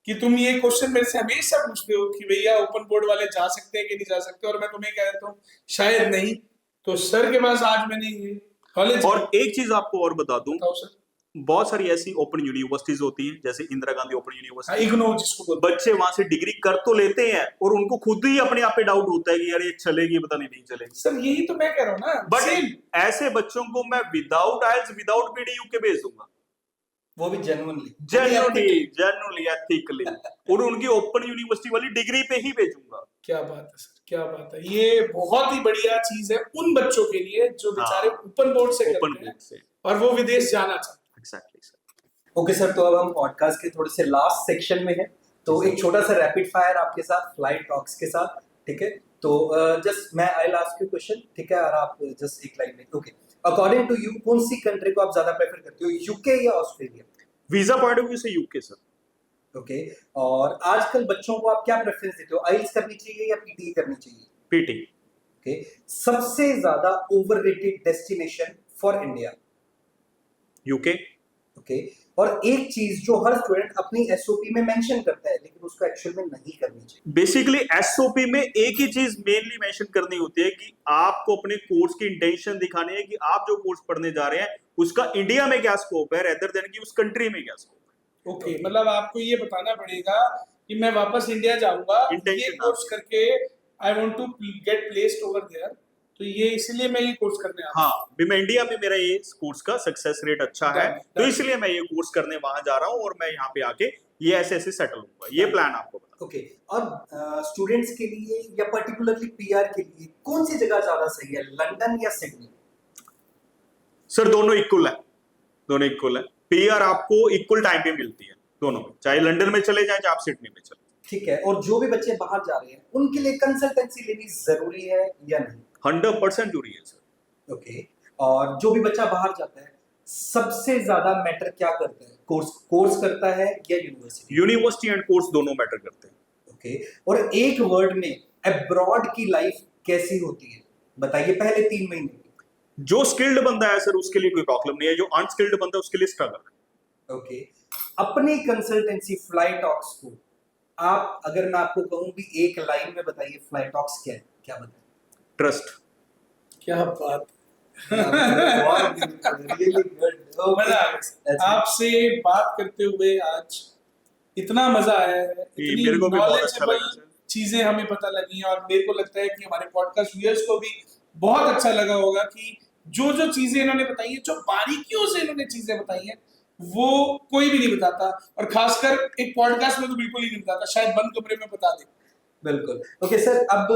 Speaker 2: कि तुम ये क्वेश्चन मेरे से हमेशा पूछते हो कि भैया ओपन बोर्ड वाले जा सकते हैं कि नहीं जा सकते, और मैं तुम्हें कह देता हूँ शायद नहीं, तो सर के पास आज मैंने ये कॉलेज।
Speaker 1: और एक चीज आपको और बता दूं,
Speaker 2: सर
Speaker 1: बहुत सारी ऐसी ओपन यूनिवर्सिटीज होती हैं, जैसे इंदिरा गांधी ओपन यूनिवर्सिटी,
Speaker 2: इग्नो जिसको बोलते
Speaker 1: बच्चे वहां से डिग्री कर तो लेते हैं और उनको खुद ही अपने आप पे डाउट होता है कि यार ये चलेगी पता नहीं चलेगी।
Speaker 2: सर यही तो मैं कह रहा हूँ ना,
Speaker 1: बट ऐसे बच्चों को मैं विदाउट आइल्स विदाउट पीडी यूके भेज दूंगा,
Speaker 3: वो भी
Speaker 1: जेन्युइनली एथिकली, और उनकी ओपन यूनिवर्सिटी वाली डिग्री पे ही भेजूंगा।
Speaker 2: क्या बात है सर, क्या बात है, ये बहुत ही बढ़िया चीज है उन बच्चों के लिए जो बेचारे ओपन बोर्ड से करते हैं और वो विदेश जाना चाहते हैं।
Speaker 1: Exactly sir.
Speaker 3: ओके सर, तो अब हम पॉडकास्ट के थोड़े से लास्ट सेक्शन में हैं, तो एक छोटा सा रैपिड फायर आपके साथ फ्लाई टॉक्स के साथ, ठीक है। तो जस्ट मैं I will ask you question, ठीक है, और आप जस्ट एक लाइन में, ओके, अकॉर्डिंग टू यू कौन सी कंट्री को आप ज्यादा प्रेफर करते हो, यूके या Australia?
Speaker 1: Visa point of view से यूके सर।
Speaker 3: ओके। और आजकल बच्चों को आप क्या प्रेफरेंस देते हो, आइल्स करनी चाहिए या पीटी करनी चाहिए?
Speaker 1: पीटी।
Speaker 3: ओके। सबसे ज्यादा overrated destination for India?
Speaker 1: UK.
Speaker 3: Okay. और एक चीज जो हर स्टूडेंट अपनी एसओपी में मेंशन करता है लेकिन उसको एक्चुअल में नहीं करनी चाहिए?
Speaker 1: बेसिकली एसओपी में एक ही चीज मेनली मेंशन करनी होती है कि आपको अपने कोर्स की इंटेंशन दिखानी है कि आप जो कोर्स पढ़ने जा रहे हैं उसका इंडिया में क्या स्कोप है, रेदर देन कि उस कंट्री में क्या स्कोप है।
Speaker 2: ओके, मतलब आपको ये बताना पड़ेगा कि मैं वापस इंडिया जाऊंगा, ये
Speaker 1: Intention
Speaker 2: कोर्स करके I want to get placed over there, तो ये इसलिए मैं ये कोर्स करने आ रहा हूं।
Speaker 1: हाँ, भी मैं इंडिया में मेरा ये कोर्स का सक्सेस रेट अच्छा है,
Speaker 2: Done,
Speaker 1: तो
Speaker 2: done.
Speaker 1: इसलिए मैं ये कोर्स करने वहां जा रहा हूँ और मैं यहाँ पे आके ये ऐसे ऐसे सेटल होऊंगा, ये प्लान आपको बता।
Speaker 3: ओके। और स्टूडेंट्स के लिए या पर्टिकुलरली पीआर के लिए कौन सी जगह ज्यादा सही है, लंदन या सिडनी?
Speaker 1: सर दोनों इक्वल है, दोनों इक्वल है। पीआर आपको इक्वल टाइम पे मिलती है दोनों में, चाहे लंदन में चले जाए चाहे आप सिडनी में चले।
Speaker 3: ठीक है। और जो भी बच्चे बाहर जा रहे हैं उनके लिए कंसल्टेंसी लेनी जरूरी है या नहीं?
Speaker 1: 100% जरूरी है सर।
Speaker 3: ओके। और जो भी बच्चा बाहर जाता है सबसे ज्यादा मैटर क्या करता है, कोर्स करता है या यूनिवर्सिटी?
Speaker 1: यूनिवर्सिटी एंड कोर्स दोनों मैटर करते हैं।
Speaker 3: ओके। और एक वर्ड में अब्रॉड की लाइफ कैसी होती है बताइए, पहले 3 महीने की।
Speaker 1: जो स्किल्ड बंदा है सर उसके लिए कोई प्रॉब्लम नहीं है, जो अनस्किल्ड बंदा है उसके लिए स्ट्रगल है।
Speaker 3: ओके। अपनी कंसल्टेंसी फ्लाई टॉक्स को आप, अगर मैं आपको कहूं भी एक लाइन में बताइए फ्लाई टॉक्स क्या है, क्या बताएं?
Speaker 1: ट्रस्ट।
Speaker 2: क्या बात,
Speaker 3: Really good.
Speaker 2: मजा आ गया आपसे बात करते हुए, आज इतना मजा आया है, इतनी
Speaker 1: मेरे को भी बहुत अच्छा
Speaker 2: नॉलेजेबल
Speaker 1: लगा सर।
Speaker 2: चीजें हमें पता लगी हैं, और मेरे को लगता है कि हमारे पॉडकास्ट व्यूअर्स को भी बहुत अच्छा लगा होगा कि जो जो चीजें इन्होंने बताई है, जो बारीकियों से इन्होंने चीजें बताई हैं, वो कोई भी नहीं बताता, और खासकर एक पॉडकास्ट में तो बिल्कुल ही नहीं बताता, शायद बंद कमरे में बता दे।
Speaker 3: बिल्कुल। ओके सर, अब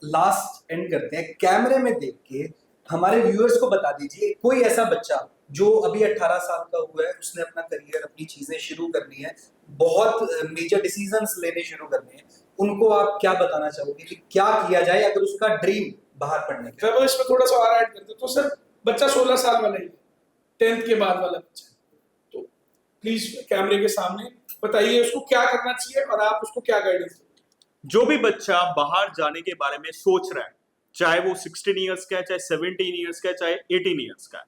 Speaker 3: लास्ट एंड करते हैं, कैमरे में देख के हमारे व्यूअर्स को बता दीजिए, कोई ऐसा बच्चा जो अभी 18 साल का हुआ है, उसने अपना करियर, अपनी चीजें शुरू करनी है, बहुत मेजर डिसीजंस लेने शुरू करने हैं, उनको आप क्या बताना चाहोगे कि क्या किया जाए अगर उसका ड्रीम बाहर पढ़ने का?
Speaker 2: सर इसमें थोड़ा सा और ऐड कर दो, तो सर बच्चा 16 साल वाला ही, 10th के बाद वाला बच्चा, तो प्लीज कैमरे के सामने बताइए उसको क्या करना चाहिए और आप उसको क्या गाइडेंस दोगे।
Speaker 1: जो भी बच्चा बाहर जाने के बारे में सोच रहा है, चाहे वो 16 इयर्स का है, चाहे 17 इयर्स का है, चाहे 18 इयर्स का है,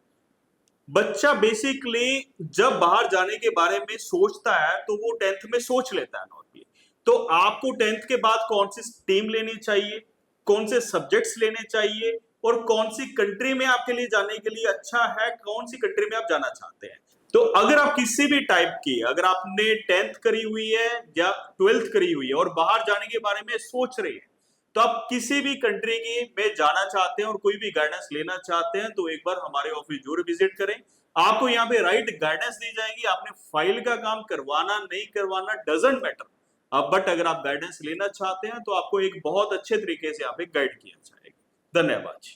Speaker 1: बच्चा बेसिकली जब बाहर जाने के बारे में सोचता है तो वो 10th में सोच लेता है नॉर्मली। तो आपको 10th के बाद कौन सी स्ट्रीम लेनी चाहिए, कौन से सब्जेक्ट्स लेने चाहिए, और कौन सी कंट्री में आपके लिए जाने के लिए अच्छा है, कौन सी कंट्री में आप जाना चाहते हैं। तो अगर आप किसी भी टाइप की, अगर आपने 10th करी हुई है या 12th करी हुई है और बाहर जाने के बारे में सोच रहे हैं, तो आप किसी भी कंट्री की में जाना चाहते हैं और कोई भी गाइडेंस लेना चाहते हैं, तो एक बार हमारे ऑफिस जरूर विजिट करें। आपको यहाँ पे राइट गाइडेंस दी जाएगी। आपने फाइल का काम करवाना नहीं करवाना डजंट मैटर, अब बट अगर आप गाइडेंस लेना चाहते हैं तो आपको एक बहुत अच्छे तरीके से यहाँ पे गाइड किया जाएगा। धन्यवाद।